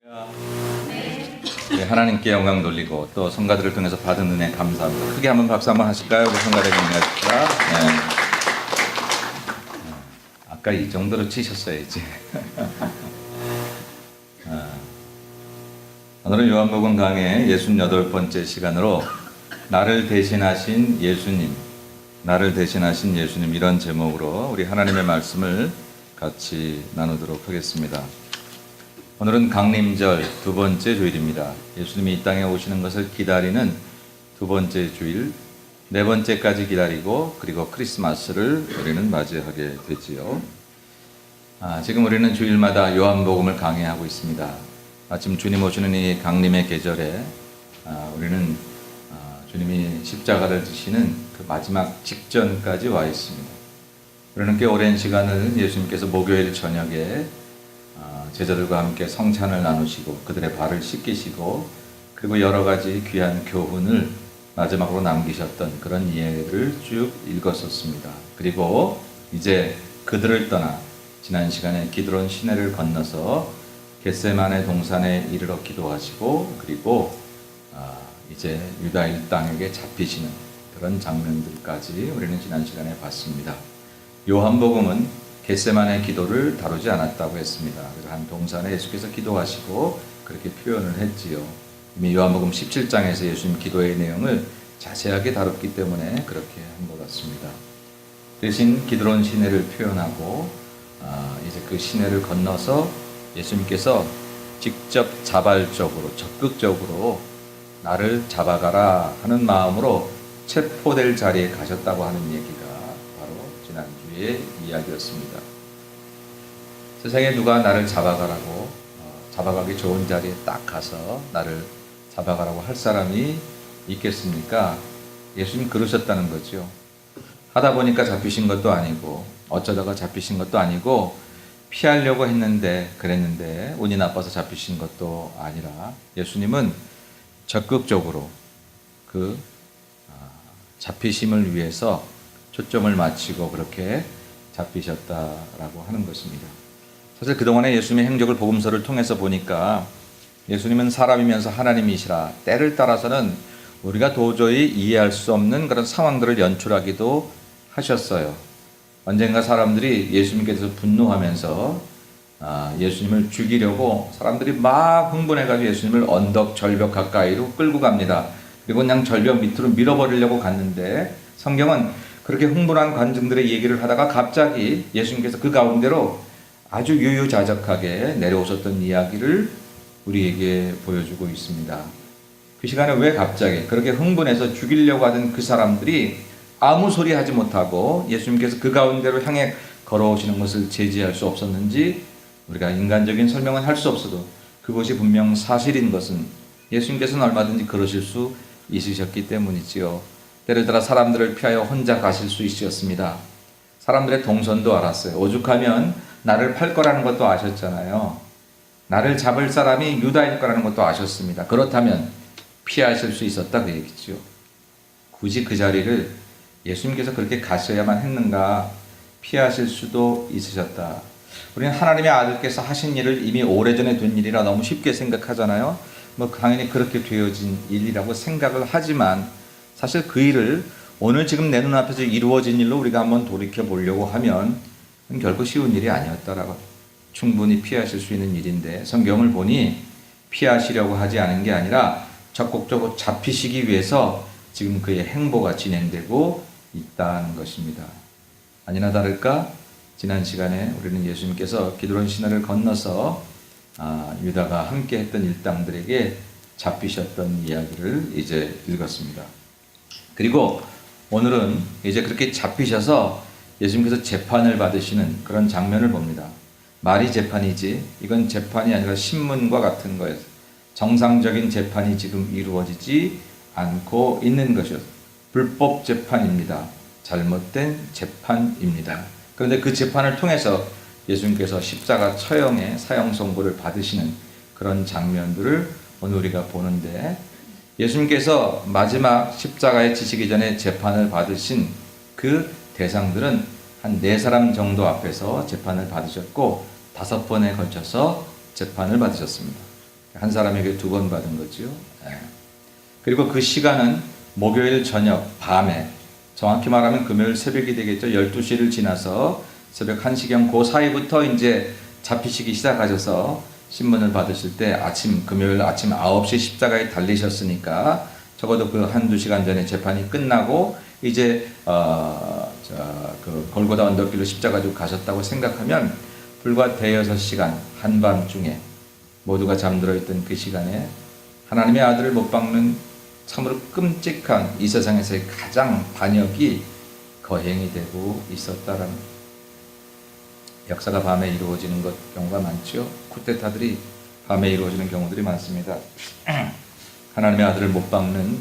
네, 하나님께 영광 돌리고 또 성가들을 통해서 받은 은혜 감사합니다. 크게 한번 박수 한번 하실까요? 우리 성가대님 하실까? 네. 아까 이 정도로 치셨어야지. 오늘은 요한복음 강의 68번째 시간으로 나를 대신하신 예수님, 나를 대신하신 예수님 이런 제목으로 우리 하나님의 말씀을 같이 나누도록 하겠습니다. 오늘은 강림절 두 번째 주일입니다. 예수님이 이 땅에 오시는 것을 기다리는 두 번째 주일, 네 번째까지 기다리고 그리고 크리스마스를 우리는 맞이하게 되지요. 지금 우리는 주일마다 요한복음을 강해하고 있습니다. 마침 주님 오시는 이 강림의 계절에 우리는 주님이 십자가를 지시는 그 마지막 직전까지 와 있습니다. 우리는 꽤 오랜 시간을 예수님께서 목요일 저녁에 제자들과 함께 성찬을 나누시고 그들의 발을 씻기시고 그리고 여러 가지 귀한 교훈을 마지막으로 남기셨던 그런 이야기를 쭉 읽었었습니다. 그리고 이제 그들을 떠나 지난 시간에 기드론 시내를 건너서 겟세마네 동산에 이르러 기도하시고 그리고 이제 유다인 땅에게 잡히시는 그런 장면들까지 우리는 지난 시간에 봤습니다. 요한복음은 겟세마네 기도를 다루지 않았다고 했습니다. 그래서 한 동산에 예수께서 기도하시고 그렇게 표현을 했지요. 이미 요한복음 17장에서 예수님 기도의 내용을 자세하게 다뤘기 때문에 그렇게 한 것 같습니다. 대신 기드론 시내를 표현하고 이제 그 시내를 건너서 예수님께서 직접 자발적으로 적극적으로 나를 잡아가라 하는 마음으로 체포될 자리에 가셨다고 하는 얘기가 바로 지난주의 이야기였습니다. 세상에 누가 나를 잡아가라고 잡아가기 좋은 자리에 딱 가서 나를 잡아가라고 할 사람이 있겠습니까? 예수님 그러셨다는 거죠. 하다 보니까 잡히신 것도 아니고 어쩌다가 잡히신 것도 아니고 피하려고 그랬는데 운이 나빠서 잡히신 것도 아니라 예수님은 적극적으로 그 잡히심을 위해서 초점을 맞추고 그렇게 잡히셨다라고 하는 것입니다. 사실 그동안의 예수님의 행적을 복음서를 통해서 보니까 예수님은 사람이면서 하나님이시라 때를 따라서는 우리가 도저히 이해할 수 없는 그런 상황들을 연출하기도 하셨어요. 언젠가 사람들이 예수님께 대해서 분노하면서 예수님을 죽이려고 사람들이 막 흥분해가지고 예수님을 언덕 절벽 가까이로 끌고 갑니다. 그리고 그냥 절벽 밑으로 밀어버리려고 갔는데 성경은 그렇게 흥분한 관중들의 얘기를 하다가 갑자기 예수님께서 그 가운데로 아주 유유자적하게 내려오셨던 이야기를 우리에게 보여주고 있습니다. 그 시간에 왜 갑자기 그렇게 흥분해서 죽이려고 하던 그 사람들이 아무 소리 하지 못하고 예수님께서 그 가운데로 향해 걸어오시는 것을 제지할 수 없었는지 우리가 인간적인 설명은 할 수 없어도 그것이 분명 사실인 것은 예수님께서는 얼마든지 그러실 수 있으셨기 때문이지요. 때를 따라 사람들을 피하여 혼자 가실 수 있으셨습니다. 사람들의 동선도 알았어요. 오죽하면 나를 팔 거라는 것도 아셨잖아요. 나를 잡을 사람이 유다일 거라는 것도 아셨습니다. 그렇다면 피하실 수 있었다 그 얘기죠. 굳이 그 자리를 예수님께서 그렇게 가셔야만 했는가? 피하실 수도 있으셨다. 우리는 하나님의 아들께서 하신 일을 이미 오래전에 된 일이라 너무 쉽게 생각하잖아요. 당연히 그렇게 되어진 일이라고 생각을 하지만 사실 그 일을 오늘 지금 내 눈앞에서 이루어진 일로 우리가 한번 돌이켜 보려고 하면 결코 쉬운 일이 아니었다라고 충분히 피하실 수 있는 일인데 성경을 보니 피하시려고 하지 않은 게 아니라 적극적으로 잡히시기 위해서 지금 그의 행보가 진행되고 있다는 것입니다. 아니나 다를까 지난 시간에 우리는 예수님께서 기드론 시내를 건너서 유다가 함께 했던 일당들에게 잡히셨던 이야기를 이제 읽었습니다. 그리고 오늘은 이제 그렇게 잡히셔서 예수님께서 재판을 받으시는 그런 장면을 봅니다. 말이 재판이지 이건 재판이 아니라 신문과 같은 거예요. 정상적인 재판이 지금 이루어지지 않고 있는 것이었어요. 불법 재판입니다. 잘못된 재판입니다. 그런데 그 재판을 통해서 예수님께서 십자가 처형의 사형 선고를 받으시는 그런 장면들을 오늘 우리가 보는데 예수님께서 마지막 십자가에 지시기 전에 재판을 받으신 그 대상들은 한 4사람 정도 앞에서 재판을 받으셨고 5번에 걸쳐서 재판을 받으셨습니다. 한 사람에게 2번 받은 거지요. 예. 그리고 그 시간은 목요일 저녁 밤에, 정확히 말하면 금요일 새벽이 되겠죠. 12시를 지나서 새벽 1시경 그 사이부터 이제 잡히시기 시작하셔서 신문을 받으실 때 금요일 아침 9시 십자가에 달리셨으니까 적어도 그 1-2시간 전에 재판이 끝나고 이제 그 골고다 언덕길로 십자가 가지고 가셨다고 생각하면 불과 대여섯 시간 한밤중에 모두가 잠들어 있던 그 시간에 하나님의 아들을 못 박는 참으로 끔찍한 이 세상에서의 가장 반역이 거행이 되고 있었다라는, 역사가 밤에 이루어지는 경우가 많죠. 쿠데타들이 밤에 이루어지는 경우들이 많습니다. 하나님의 아들을 못 박는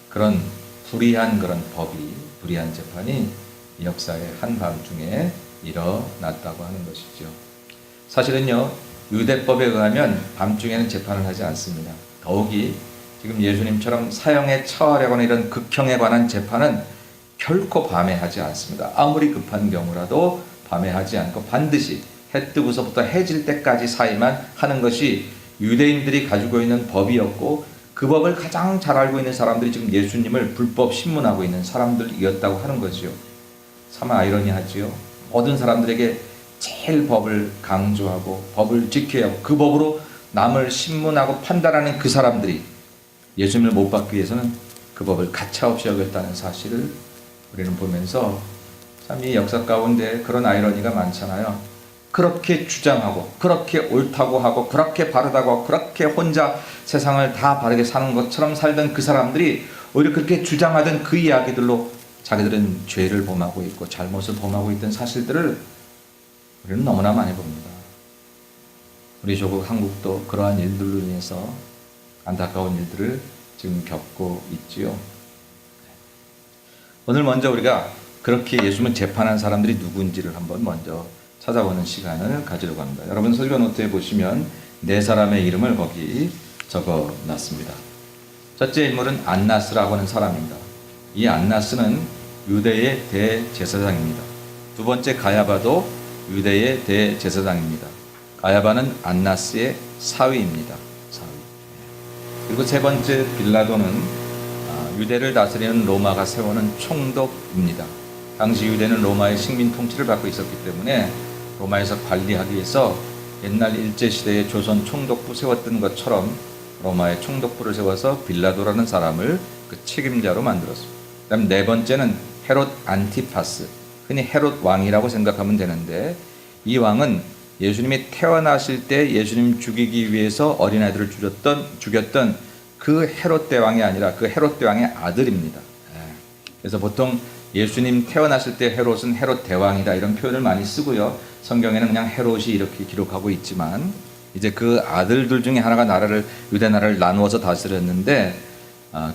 그런 불의한 불의한 재판이 역사의 한밤중에 일어났다고 하는 것이죠. 사실은요, 유대법에 의하면 밤중에는 재판을 하지 않습니다. 더욱이 지금 예수님처럼 사형에 처하려거나 이런 극형에 관한 재판은 결코 밤에 하지 않습니다. 아무리 급한 경우라도 밤에 하지 않고 반드시 해 뜨고서부터 해질 때까지 사이만 하는 것이 유대인들이 가지고 있는 법이었고, 그 법을 가장 잘 알고 있는 사람들이 지금 예수님을 불법 신문하고 있는 사람들이었다고 하는 거지요. 참 아이러니하지요. 모든 사람들에게 제일 법을 강조하고 법을 지켜야 하고 그 법으로 남을 신문하고 판단하는 그 사람들이 예수님을 못 받기 위해서는 그 법을 가차없이 여겼다는 사실을 우리는 보면서 참 이 역사 가운데 그런 아이러니가 많잖아요. 그렇게 주장하고 그렇게 옳다고 하고 그렇게 바르다고 하고 그렇게 혼자 세상을 다 바르게 사는 것처럼 살던 그 사람들이 오히려 그렇게 주장하던 그 이야기들로 자기들은 죄를 범하고 있고 잘못을 범하고 있던 사실들을 우리는 너무나 많이 봅니다. 우리 조국 한국도 그러한 일들로 인해서 안타까운 일들을 지금 겪고 있지요. 오늘 먼저 우리가 그렇게 예수님을 재판한 사람들이 누구인지를 한번 먼저 찾아보는 시간을 가지려고 합니다. 여러분 설교 노트에 보시면 4사람의 이름을 거기 적어놨습니다. 첫째 인물은 안나스라고 하는 사람입니다. 이 안나스는 유대의 대제사장입니다. 두 번째 가야바도 유대의 대제사장입니다. 가야바는 안나스의 사위입니다. 사위. 그리고 세 번째 빌라도는 유대를 다스리는 로마가 세우는 총독입니다. 당시 유대는 로마의 식민 통치를 받고 있었기 때문에 로마에서 관리하기 위해서 옛날 일제시대의 조선 총독부 세웠던 것처럼 로마의 총독부를 세워서 빌라도라는 사람을 그 책임자로 만들었습니다. 그 다음 4번째는 헤롯 안티파스, 흔히 헤롯 왕이라고 생각하면 되는데, 이 왕은 예수님이 태어나실 때 예수님 죽이기 위해서 어린아이들을 죽였던 그 헤롯 대왕이 아니라 그 헤롯 대왕의 아들입니다. 그래서 보통 예수님 태어났을 때 헤롯은 헤롯 대왕이다 이런 표현을 많이 쓰고요. 성경에는 그냥 헤롯이 이렇게 기록하고 있지만, 이제 그 아들들 중에 하나가 유대 나라를 나누어서 다스렸는데,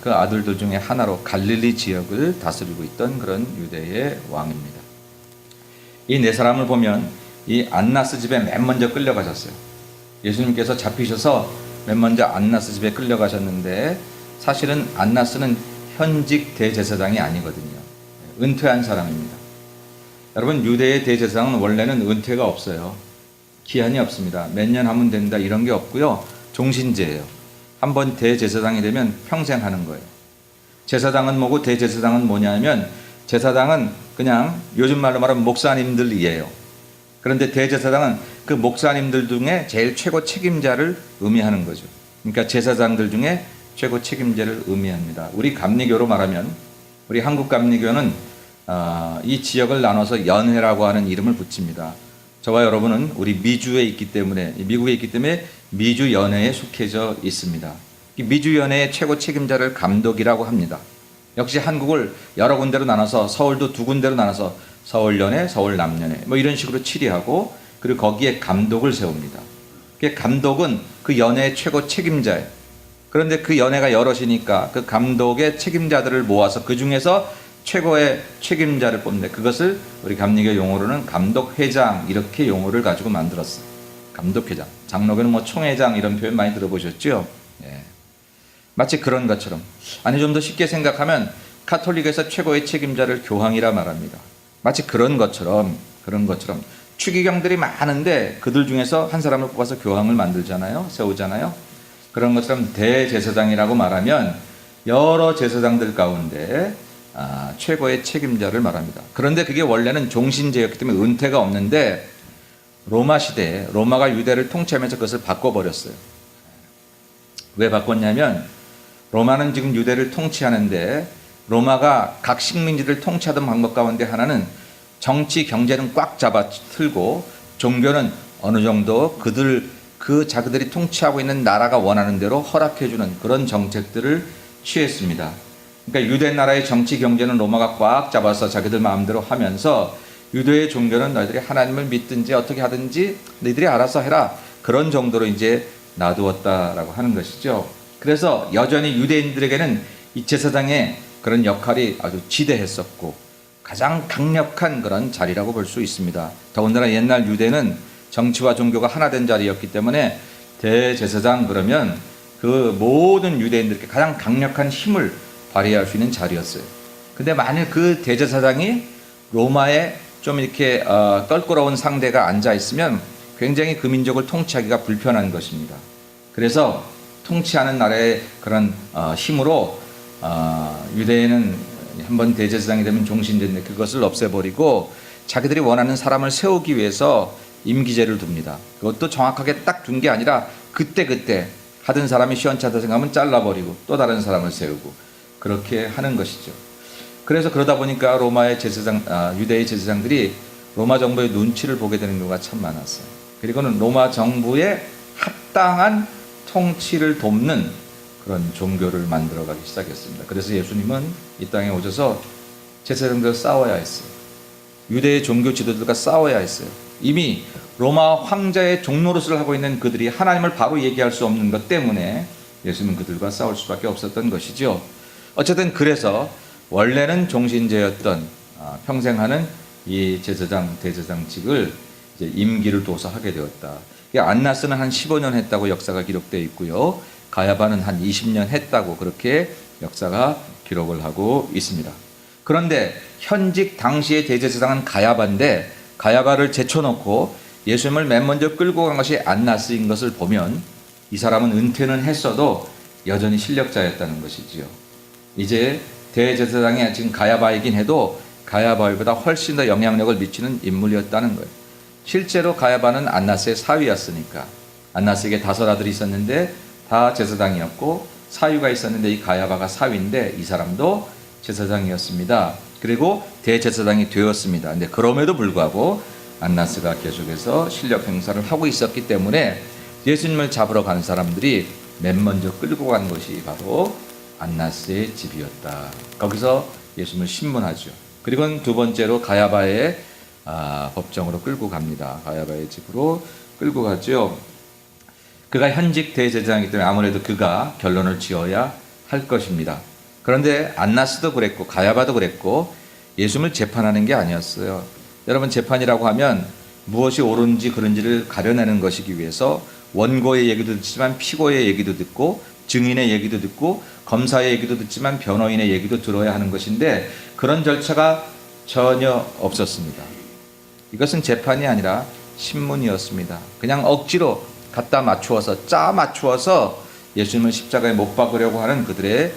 그 아들들 중에 하나로 갈릴리 지역을 다스리고 있던 그런 유대의 왕입니다. 이 4사람을 보면 이 안나스 집에 맨 먼저 끌려가셨어요. 예수님께서 잡히셔서 맨 먼저 안나스 집에 끌려가셨는데, 사실은 안나스는 현직 대제사장이 아니거든요. 은퇴한 사람입니다. 여러분, 유대의 대제사장은 원래는 은퇴가 없어요. 기한이 없습니다. 몇 년 하면 된다 이런 게 없고요. 종신제예요. 한번 대제사장이 되면 평생 하는 거예요. 제사장은 뭐고 대제사장은 뭐냐면, 제사장은 그냥 요즘 말로 말하면 목사님들이에요. 그런데 대제사장은 그 목사님들 중에 제일 최고 책임자를 의미하는 거죠. 그러니까 제사장들 중에 최고 책임자를 의미합니다. 우리 감리교로 말하면, 우리 한국 감리교는 이 지역을 나눠서 연회라고 하는 이름을 붙입니다. 저와 여러분은 우리 미주에 있기 때문에, 미국에 있기 때문에 미주 연회에 속해져 있습니다. 이 미주 연회의 최고 책임자를 감독이라고 합니다. 역시 한국을 여러 군데로 나눠서, 서울도 2군데로 나눠서 서울연회, 서울남연회 뭐 이런 식으로 치리하고, 그리고 거기에 감독을 세웁니다. 감독은 그 연회의 최고 책임자예요. 그런데 그 연회가 여럿이니까 그 감독의 책임자들을 모아서 그 중에서 최고의 책임자를 뽑는데, 그것을 우리 감리교 용어로는 감독회장 이렇게 용어를 가지고 만들었어요. 감독회장. 장로교는 뭐 총회장 이런 표현 많이 들어보셨죠? 예. 마치 그런 것처럼, 아니 좀 더 쉽게 생각하면 카톨릭에서 최고의 책임자를 교황이라 말합니다. 마치 그런 것처럼 추기경들이 많은데 그들 중에서 한 사람을 뽑아서 교황을 만들잖아요. 세우잖아요. 그런 것처럼 대제사장이라고 말하면 여러 제사장들 가운데 최고의 책임자를 말합니다. 그런데 그게 원래는 종신제였기 때문에 은퇴가 없는데 로마 시대에 로마가 유대를 통치하면서 그것을 바꿔버렸어요. 왜 바꿨냐면 로마는 지금 유대를 통치하는데 로마가 각 식민지를 통치하던 방법 가운데 하나는 정치, 경제는 꽉 잡아 틀고 종교는 어느 정도 자기들이 통치하고 있는 나라가 원하는 대로 허락해주는 그런 정책들을 취했습니다. 그러니까 유대 나라의 정치, 경제는 로마가 꽉 잡아서 자기들 마음대로 하면서 유대의 종교는 너희들이 하나님을 믿든지 어떻게 하든지 너희들이 알아서 해라. 그런 정도로 이제 놔두었다라고 하는 것이죠. 그래서 여전히 유대인들에게는 이 제사장의 그런 역할이 아주 지대했었고 가장 강력한 그런 자리라고 볼 수 있습니다. 더군다나 옛날 유대는 정치와 종교가 하나 된 자리였기 때문에 대제사장 그러면 그 모든 유대인들께 가장 강력한 힘을 발휘할 수 있는 자리였어요. 근데 만일 그 대제사장이 로마에 좀 이렇게 껄끄러운 상대가 앉아 있으면 굉장히 그 민족을 통치하기가 불편한 것입니다. 그래서 통치하는 나라의 그런 힘으로 유대인은 한번 대제사장이 되면 종신제인데 그것을 없애버리고 자기들이 원하는 사람을 세우기 위해서 임기제를 둡니다. 그것도 정확하게 딱 둔 게 아니라 그때 하던 사람이 시원찮다 생각하면 잘라버리고 또 다른 사람을 세우고 그렇게 하는 것이죠. 그래서 그러다 보니까 로마의 유대의 제사장들이 로마 정부의 눈치를 보게 되는 경우가 참 많았어요. 그리고는 로마 정부의 합당한 통치를 돕는 그런 종교를 만들어가기 시작했습니다. 그래서 예수님은 이 땅에 오셔서 제사장들과 싸워야 했어요. 유대의 종교 지도들과 싸워야 했어요. 이미 로마 황자의 종노릇을 하고 있는 그들이 하나님을 바로 얘기할 수 없는 것 때문에 예수님은 그들과 싸울 수밖에 없었던 것이죠. 어쨌든 그래서 원래는 종신제였던 평생 하는 이 제사장, 대제사장직을 이제 임기를 둬서 하게 되었다. 안나스는 한 15년 했다고 역사가 기록되어 있고요. 가야바는 한 20년 했다고 그렇게 역사가 기록을 하고 있습니다. 그런데 현직 당시의 대제사장은 가야바인데 가야바를 제쳐놓고 예수님을 맨 먼저 끌고 간 것이 안나스인 것을 보면 이 사람은 은퇴는 했어도 여전히 실력자였다는 것이지요. 이제 대제사장이 지금 가야바이긴 해도 가야바보다 훨씬 더 영향력을 미치는 인물이었다는 거예요. 실제로 가야바는 안나스의 사위였으니까 안나스에게 5 아들이 있었는데 다 제사장이었고 사위가 있었는데 이 가야바가 사위인데 이 사람도 제사장이었습니다. 그리고 대제사장이 되었습니다. 근데 그럼에도 불구하고 안나스가 계속해서 실력 행사를 하고 있었기 때문에 예수님을 잡으러 간 사람들이 맨 먼저 끌고 간 것이 바로 안나스의 집이었다. 거기서 예수님을 신문하죠. 그리고 두 번째로 가야바의 법정으로 끌고 갑니다. 가야바의 집으로 끌고 가죠. 그가 현직 대제사장이기 때문에 아무래도 그가 결론을 지어야 할 것입니다. 그런데 안나스도 그랬고 가야바도 그랬고 예수님을 재판하는 게 아니었어요. 여러분 재판이라고 하면 무엇이 옳은지 그른지를 가려내는 것이기 위해서 원고의 얘기도 듣지만 피고의 얘기도 듣고 증인의 얘기도 듣고 검사의 얘기도 듣지만 변호인의 얘기도 들어야 하는 것인데 그런 절차가 전혀 없었습니다. 이것은 재판이 아니라 신문이었습니다. 그냥 억지로 갖다 맞추어서 짜 맞추어서 예수님을 십자가에 못 박으려고 하는 그들의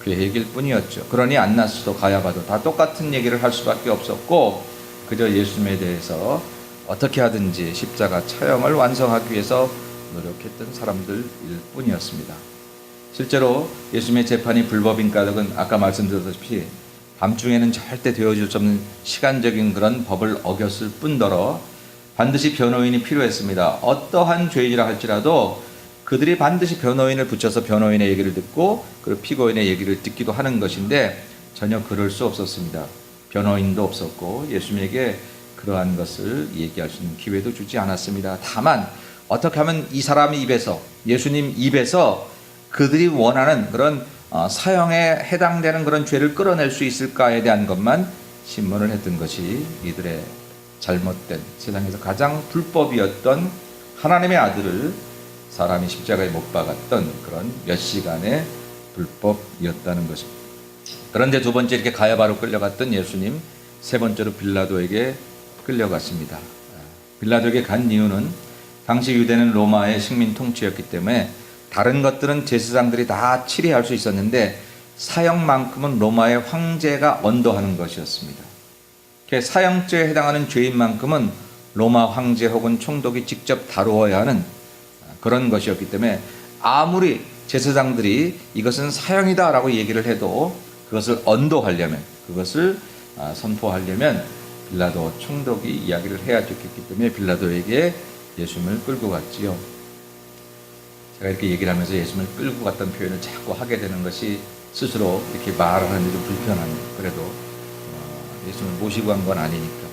계획일 뿐이었죠. 그러니 안나스도 가야바도 다 똑같은 얘기를 할 수밖에 없었고 그저 예수님에 대해서 어떻게 하든지 십자가 처형을 완성하기 위해서 노력했던 사람들일 뿐이었습니다. 실제로 예수님의 재판이 불법인 까닭은 아까 말씀드렸다시피 밤중에는 절대 되어줄 수 없는 시간적인 그런 법을 어겼을 뿐더러 반드시 변호인이 필요했습니다. 어떠한 죄인이라 할지라도 그들이 반드시 변호인을 붙여서 변호인의 얘기를 듣고 그리고 피고인의 얘기를 듣기도 하는 것인데 전혀 그럴 수 없었습니다. 변호인도 없었고 예수님에게 그러한 것을 얘기할 수 있는 기회도 주지 않았습니다. 다만 어떻게 하면 이 사람 입에서 예수님 입에서 그들이 원하는 그런 사형에 해당되는 그런 죄를 끌어낼 수 있을까에 대한 것만 신문을 했던 것이 이들의 잘못된 세상에서 가장 불법이었던 하나님의 아들을 사람이 십자가에 못 박았던 그런 몇 시간의 불법이었다는 것입니다. 그런데 두 번째 이렇게 가야바로 끌려갔던 예수님, 세 번째로 빌라도에게 끌려갔습니다. 빌라도에게 간 이유는 당시 유대는 로마의 식민 통치였기 때문에 다른 것들은 제사장들이 다 치리할 수 있었는데 사형만큼은 로마의 황제가 언도하는 것이었습니다. 사형죄에 해당하는 죄인만큼은 로마 황제 혹은 총독이 직접 다루어야 하는 그런 것이었기 때문에 아무리 제사장들이 이것은 사형이다라고 얘기를 해도 그것을 언도하려면, 그것을 선포하려면 빌라도 총독이 이야기를 해야 됐기 때문에 빌라도에게 예수님을 끌고 갔지요. 제가 이렇게 얘기를 하면서 예수님을 끌고 갔던 표현을 자꾸 하게 되는 것이 스스로 이렇게 말하는데 좀 불편합니다. 그래도 예수님을 모시고 간 건 아니니까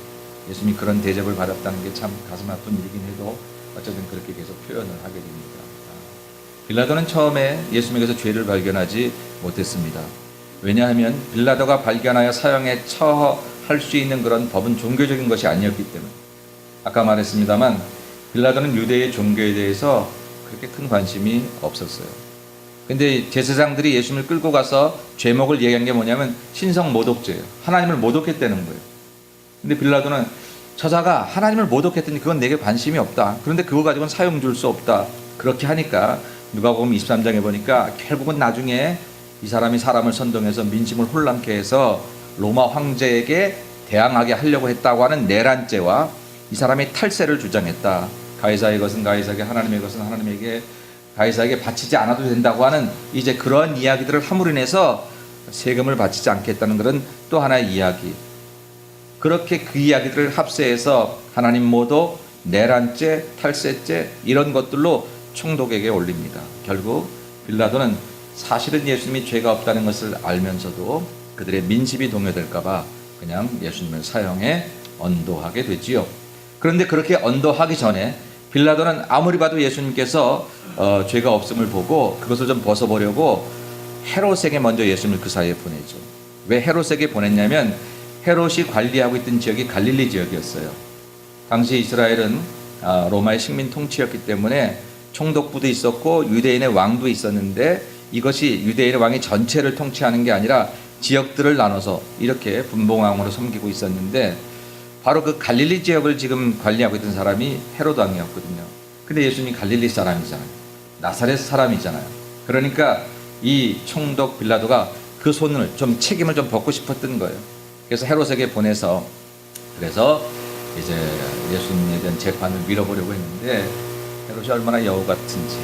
예수님이 그런 대접을 받았다는 게 참 가슴 아픈 일이긴 해도 어쨌든 그렇게 계속 표현을 하게 됩니다. 빌라도는 처음에 예수님에게서 죄를 발견하지 못했습니다. 왜냐하면 빌라도가 발견하여 사형에 처할 수 있는 그런 법은 종교적인 것이 아니었기 때문에. 아까 말했습니다만 빌라도는 유대의 종교에 대해서 그렇게 큰 관심이 없었어요. 근데 제사장들이 예수님을 끌고 가서 죄목을 얘기한 게 뭐냐면 신성 모독죄예요. 하나님을 모독했다는 거예요. 근데 빌라도는 저자가 하나님을 모독했더니 그건 내게 관심이 없다. 그런데 그거 가지고는 사형 줄 수 없다. 그렇게 하니까 누가복음 23장에 보니까 결국은 나중에 이 사람이 사람을 선동해서 민심을 혼란케 해서 로마 황제에게 대항하게 하려고 했다고 하는 내란죄와 이 사람이 탈세를 주장했다. 가이사의 것은 가이사에게, 하나님의 것은 하나님에게, 가이사에게 바치지 않아도 된다고 하는 이제 그런 이야기들을 함으로 인해서 세금을 바치지 않겠다는 그런 또 하나의 이야기. 그렇게 그 이야기들을 합세해서 하나님 모독, 내란죄, 탈세죄 이런 것들로 총독에게 올립니다. 결국 빌라도는 사실은 예수님이 죄가 없다는 것을 알면서도 그들의 민심이 동요될까봐 그냥 예수님을 사형에 언도하게 되지요. 그런데 그렇게 언도하기 전에 빌라도는 아무리 봐도 예수님께서 죄가 없음을 보고 그것을 좀 벗어보려고 헤롯에게 먼저 예수님을 그 사이에 보내죠. 왜 헤롯에게 보냈냐면 헤롯이 관리하고 있던 지역이 갈릴리 지역이었어요. 당시 이스라엘은 로마의 식민 통치였기 때문에 총독부도 있었고 유대인의 왕도 있었는데 이것이 유대인의 왕이 전체를 통치하는 게 아니라 지역들을 나눠서 이렇게 분봉왕으로 섬기고 있었는데 바로 그 갈릴리 지역을 지금 관리하고 있던 사람이 헤롯 왕이었거든요. 근데 예수님이 갈릴리 사람이잖아요. 나사렛 사람이잖아요. 그러니까 이 총독 빌라도가 그 손을 좀 책임을 좀 벗고 싶었던 거예요. 그래서 헤롯에게 보내서 그래서 이제 예수님에 대한 재판을 밀어보려고 했는데 헤롯이 얼마나 여우 같은지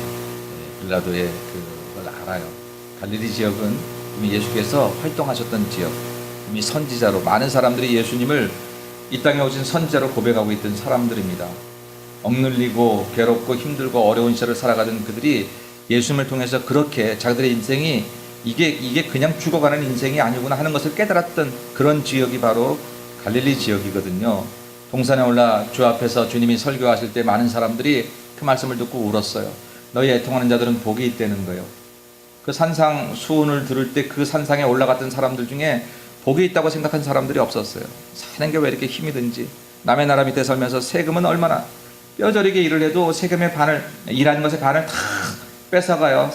빌라도의 그걸 알아요. 갈릴리 지역은 이미 예수께서 활동하셨던 지역, 이미 선지자로 많은 사람들이 예수님을 이 땅에 오신 선지자로 고백하고 있던 사람들입니다. 억눌리고 괴롭고 힘들고 어려운 시절을 살아가던 그들이 예수님을 통해서 그렇게 자기들의 인생이 이게 그냥 죽어가는 인생이 아니구나 하는 것을 깨달았던 그런 지역이 바로 갈릴리 지역이거든요. 동산에 올라 주 앞에서 주님이 설교하실 때 많은 사람들이 그 말씀을 듣고 울었어요. 너희 애통하는 자들은 복이 있다는 거예요. 그 산상 수훈을 들을 때 그 산상에 올라갔던 사람들 중에 복이 있다고 생각한 사람들이 없었어요. 사는 게 왜 이렇게 힘이 든지, 남의 나라 밑에 살면서 세금은 얼마나 뼈저리게 일을 해도 세금의 반을, 일하는 것의 반을 다 뺏어가요.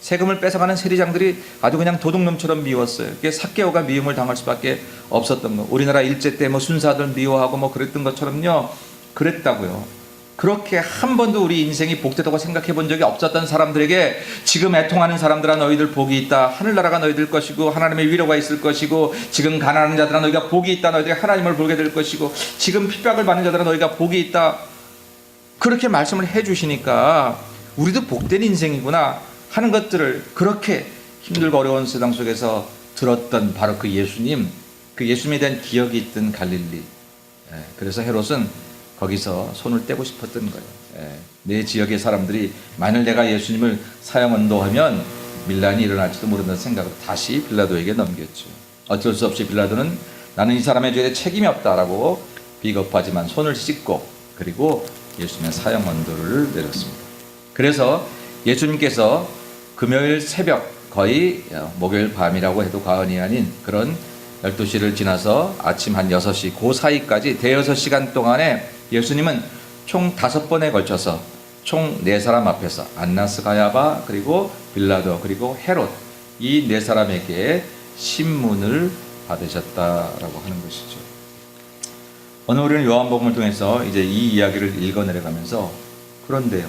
세금을 뺏어가는 세리장들이 아주 그냥 도둑놈처럼 미웠어요. 그게 삭개오가 미움을 당할 수밖에 없었던 거. 우리나라 일제 때 뭐 순사들 미워하고 뭐 그랬던 것처럼요. 그랬다고요. 그렇게 한 번도 우리 인생이 복되다고 생각해 본 적이 없었던 사람들에게 지금 애통하는 사람들아 너희들 복이 있다. 하늘나라가 너희들 것이고 하나님의 위로가 있을 것이고 지금 가난한 자들아 너희가 복이 있다. 너희들이 하나님을 보게 될 것이고 지금 핍박을 받는 자들아 너희가 복이 있다. 그렇게 말씀을 해 주시니까 우리도 복된 인생이구나 하는 것들을 그렇게 힘들고 어려운 세상 속에서 들었던 바로 그 예수님, 그 예수님에 대한 기억이 있던 갈릴리. 그래서 헤롯은 거기서 손을 떼고 싶었던 거예요. 내 지역의 사람들이 만일 내가 예수님을 사형 언도하면 밀란이 일어날지도 모른다는 생각을 다시 빌라도에게 넘겼죠. 어쩔 수 없이 빌라도는 나는 이 사람의 죄에 책임이 없다라고 비겁하지만 손을 씻고 그리고 예수님의 사형 언도를 내렸습니다. 그래서 예수님께서 금요일 새벽 거의 목요일 밤이라고 해도 과언이 아닌 그런 12시를 지나서 아침 한 6시 그 사이까지 대여섯 시간 동안에 예수님은 총 5번에 걸쳐서 총 4사람 앞에서 안나스, 가야바, 그리고 빌라도, 그리고 헤롯 이 4사람에게 신문을 받으셨다라고 하는 것이죠. 오늘 우리는 요한복음을 통해서 이제 이 이야기를 읽어내려가면서 그런데요,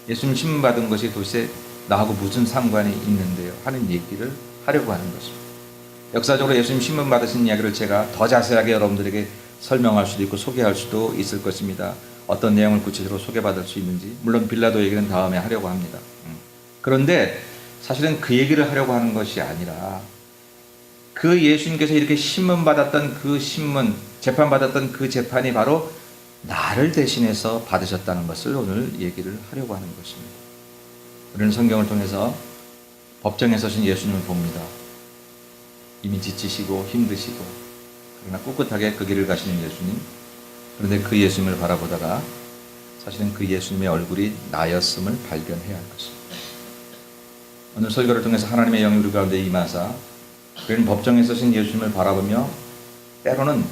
예수님 신문받은 것이 도대체 나하고 무슨 상관이 있는데요? 하는 얘기를 하려고 하는 것입니다. 역사적으로 예수님 신문받으신 이야기를 제가 더 자세하게 여러분들에게 설명할 수도 있고 소개할 수도 있을 것입니다. 어떤 내용을 구체적으로 소개받을 수 있는지, 물론 빌라도 얘기는 다음에 하려고 합니다. 그런데 사실은 그 얘기를 하려고 하는 것이 아니라 그 예수님께서 이렇게 신문받았던 그 신문, 재판받았던 그 재판이 바로 나를 대신해서 받으셨다는 것을 오늘 얘기를 하려고 하는 것입니다. 우리는 성경을 통해서 법정에 서신 예수님을 봅니다. 이미 지치시고 힘드시고 그러나 꿋꿋하게 그 길을 가시는 예수님. 그런데 그 예수님을 바라보다가 사실은 그 예수님의 얼굴이 나였음을 발견해야 할 것입니다. 오늘 설교를 통해서 하나님의 영이 우리 가운데 임하사 우리는 법정에 서신 예수님을 바라보며 때로는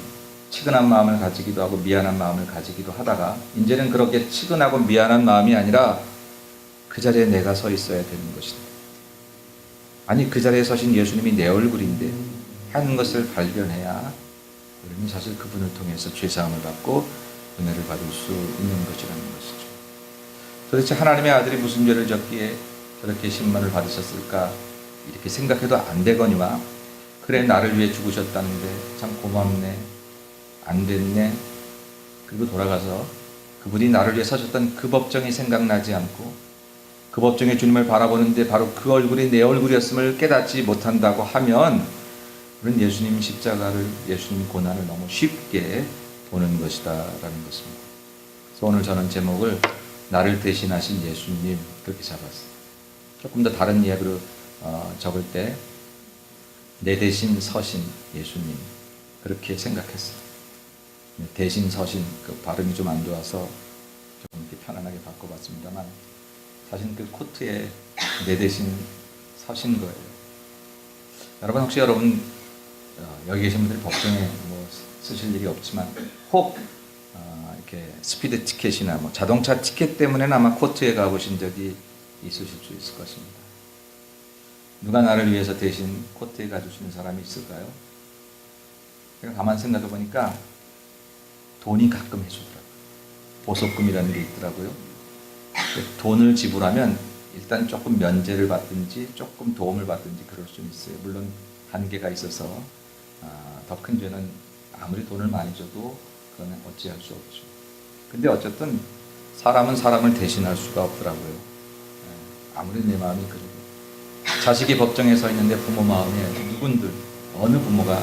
치근한 마음을 가지기도 하고 미안한 마음을 가지기도 하다가 이제는 그렇게 치근하고 미안한 마음이 아니라 그 자리에 내가 서 있어야 되는 것이다. 아니 그 자리에 서신 예수님이 내 얼굴인데 하는 것을 발견해야 우리는 사실 그분을 통해서 죄사함을 받고 은혜를 받을 수 있는 것이라는 것이죠. 도대체 하나님의 아들이 무슨 죄를 졌기에 저렇게 신문을 받으셨을까 이렇게 생각해도 안 되거니와 그래 나를 위해 죽으셨다는데 참 고맙네 안 됐네 그리고 돌아가서 그분이 나를 위해 서셨던 그 법정이 생각나지 않고 그 법정에 주님을 바라보는데 바로 그 얼굴이 내 얼굴이었음을 깨닫지 못한다고 하면 우리는 예수님 십자가를 예수님 고난을 너무 쉽게 보는 것이다 라는 것입니다. 그래서 오늘 저는 제목을 나를 대신하신 예수님 그렇게 잡았어요. 조금 더 다른 이야기로 적을 때 내 대신 서신 예수님 그렇게 생각했어요. 대신 서신 그 발음이 좀 안 좋아서 조금 이렇게 편안하게 바꿔봤습니다만 사실 그 코트에 내 대신 서신 거예요. 여러분 혹시 여러분 여기 계신 분들이 법정에 뭐 쓰실 일이 없지만 혹 이렇게 스피드 티켓이나 뭐 자동차 티켓 때문에는 아마 코트에 가보신 적이 있으실 수 있을 것입니다. 누가 나를 위해서 대신 코트에 가주시는 사람이 있을까요? 제가 가만히 생각해 보니까 돈이 가끔 해주더라고요. 보석금이라는 게 있더라고요. 돈을 지불하면 일단 조금 면제를 받든지 조금 도움을 받든지 그럴 수는 있어요. 물론 한계가 있어서 더 큰 죄는 아무리 돈을 많이 줘도 그건 어찌할 수 없죠. 근데 어쨌든 사람은 사람을 대신할 수가 없더라고요. 아무리 내 마음이 그래도 자식이 법정에 서 있는데 부모 마음에 누군들 어느 부모가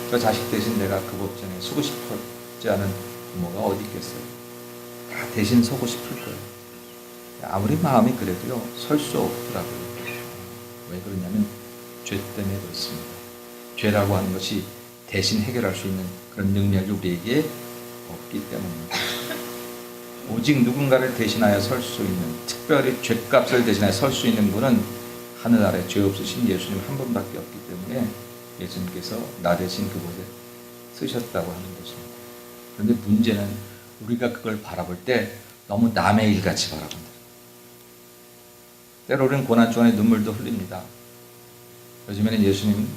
저 자식 대신 내가 그 법정에 서고 싶지 않은 부모가 어디 있겠어요. 다 대신 서고 싶을 거예요. 아무리 마음이 그래도요 설 수 없더라고요. 왜 그러냐면 죄 때문에 그렇습니다. 죄라고 하는 것이 대신 해결할 수 있는 그런 능력이 우리에게 없기 때문입니다. 오직 누군가를 대신하여 설 수 있는, 특별히 죄값을 대신하여 설 수 있는 분은 하늘 아래 죄 없으신 예수님 한 분밖에 없기 때문에 예수님께서 나 대신 그곳에 쓰셨다고 하는 것입니다. 그런데 문제는 우리가 그걸 바라볼 때 너무 남의 일같이 바라본다. 때로 우리는 고난 중에 눈물도 흘립니다. 요즘에는 예수님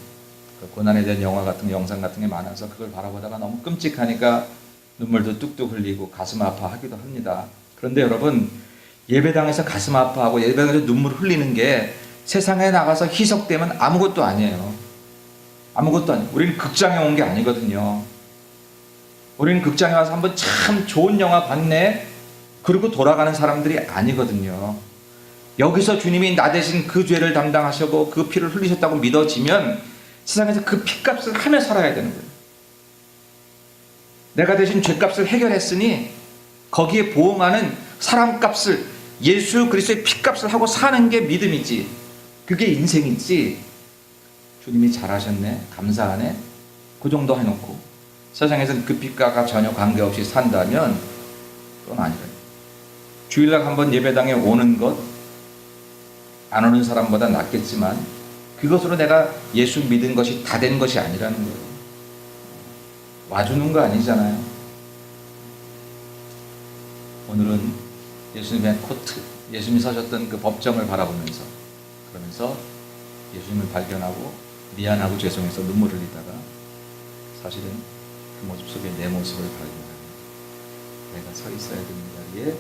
그 고난에 대한 영화 같은 영상 같은 게 많아서 그걸 바라보다가 너무 끔찍하니까 눈물도 뚝뚝 흘리고 가슴 아파하기도 합니다. 그런데 여러분 예배당에서 가슴 아파하고 예배당에서 눈물 흘리는 게 세상에 나가서 희석되면 아무것도 아니에요. 아무것도 아니에요. 우리는 극장에 온 게 아니거든요. 우리는 극장에 와서 한번 참 좋은 영화 봤네 그리고 돌아가는 사람들이 아니거든요. 여기서 주님이 나 대신 그 죄를 담당하시고 그 피를 흘리셨다고 믿어지면 세상에서 그 피값을 하며 살아야 되는 거예요. 내가 대신 죄값을 해결했으니 거기에 보응하는 사람값을 예수 그리스도의 피값을 하고 사는 게 믿음이지 그게 인생이지 주님이 잘하셨네 감사하네 그 정도 해놓고 세상에서는 그 피값과 전혀 관계없이 산다면 그건 아니래요. 주일날 한번 예배당에 오는 것 안 오는 사람보다 낫겠지만 그것으로 내가 예수 믿은 것이 다 된 것이 아니라는 거예요. 와주는 거 아니잖아요. 오늘은 예수님의 코트, 예수님이 서셨던 그 법정을 바라보면서 그러면서 예수님을 발견하고 미안하고 죄송해서 눈물을 흘리다가 사실은 그 모습 속에 내 모습을 발견하는 내가 서 있어야 되는 자리에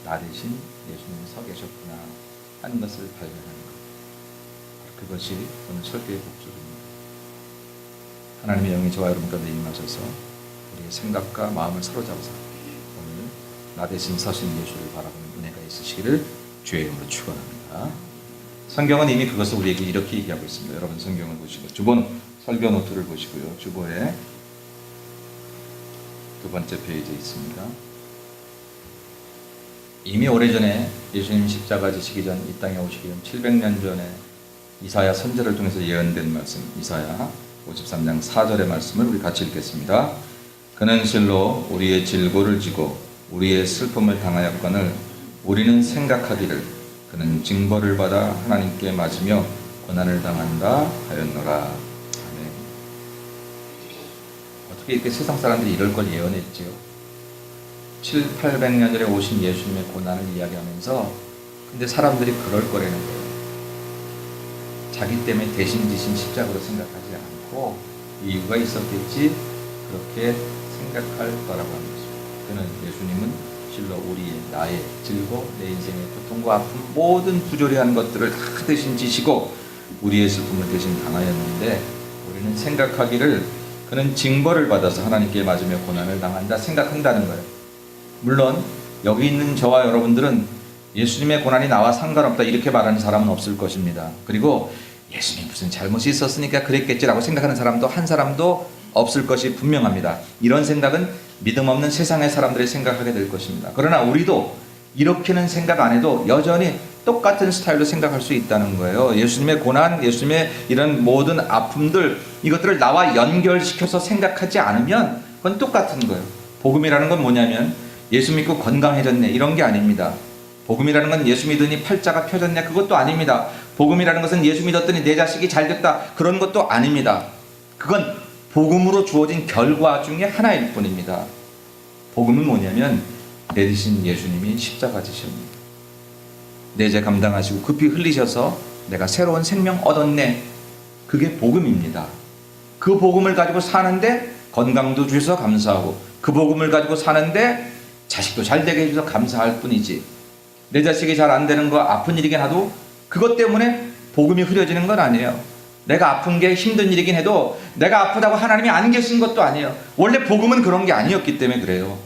나 대신 예수님이 서 계셨구나 하는 것을 발견하는 것. 그것이 오늘 설교의 목적입니다. 하나님의 영이 저와 여러분 가운데 임하셔서 우리의 생각과 마음을 사로잡아서 오늘 나 대신 서신 예수를 바라보는 은혜가 있으시기를 주의 이름으로 축원합니다. 성경은 이미 그것을 우리에게 이렇게 얘기하고 있습니다. 여러분 성경을 보시고 주보 설교 노트를 보시고요. 주보에 두 번째 페이지에 있습니다. 이미 오래전에 예수님 십자가 지시기 전 이 땅에 오시기 전 700년 전에 이사야 선지자를 통해서 예언된 말씀, 이사야 53장 4절의 말씀을 우리 같이 읽겠습니다. 그는 실로 우리의 질고를 지고 우리의 슬픔을 당하였거늘 우리는 생각하기를 그는 징벌을 받아 하나님께 맞으며 고난을 당한다 하였노라. 아멘. 어떻게 이렇게 세상 사람들이 이럴 걸 예언했지요? 800년 전에 오신 예수님의 고난을 이야기하면서 근데 사람들이 그럴 거라는 거예요. 자기 때문에 대신 지신 십자가로 생각하지 않고 이유가 있었겠지 그렇게 생각할 거라고 하는 것입니다. 그는 예수님은 실로 우리의 나의 즐거 내 인생의 고통과 아픔 모든 부조리한 것들을 다 대신 지시고 우리의 슬픔을 대신 당하였는데 우리는 생각하기를 그는 징벌을 받아서 하나님께 맞으며 고난을 당한다 생각한다는 거예요. 물론 여기 있는 저와 여러분들은 예수님의 고난이 나와 상관없다 이렇게 말하는 사람은 없을 것입니다. 그리고 예수님 무슨 잘못이 있었으니까 그랬겠지라고 생각하는 사람도 한 사람도 없을 것이 분명합니다. 이런 생각은 믿음 없는 세상의 사람들이 생각하게 될 것입니다. 그러나 우리도 이렇게는 생각 안 해도 여전히 똑같은 스타일로 생각할 수 있다는 거예요. 예수님의 고난, 예수님의 이런 모든 아픔들 이것들을 나와 연결시켜서 생각하지 않으면 그건 똑같은 거예요. 복음이라는 건 뭐냐면 예수 믿고 건강해졌네 이런 게 아닙니다. 복음이라는 건 예수 믿으니 팔자가 펴졌네 그것도 아닙니다. 복음이라는 것은 예수 믿었더니 내 자식이 잘 됐다 그런 것도 아닙니다. 그건 복음으로 주어진 결과 중에 하나일 뿐입니다. 복음은 뭐냐면 내 대신 예수님이 십자가 지셨습니다. 내 죄 감당하시고 그 피 흘리셔서 내가 새로운 생명 얻었네. 그게 복음입니다. 그 복음을 가지고 사는데 건강도 주셔서 감사하고 그 복음을 가지고 사는데 자식도 잘 되게 해주셔서 감사할 뿐이지 내 자식이 잘 안 되는 거 아픈 일이긴 하도 그것 때문에 복음이 흐려지는 건 아니에요. 내가 아픈 게 힘든 일이긴 해도 내가 아프다고 하나님이 안 계신 것도 아니에요. 원래 복음은 그런 게 아니었기 때문에 그래요.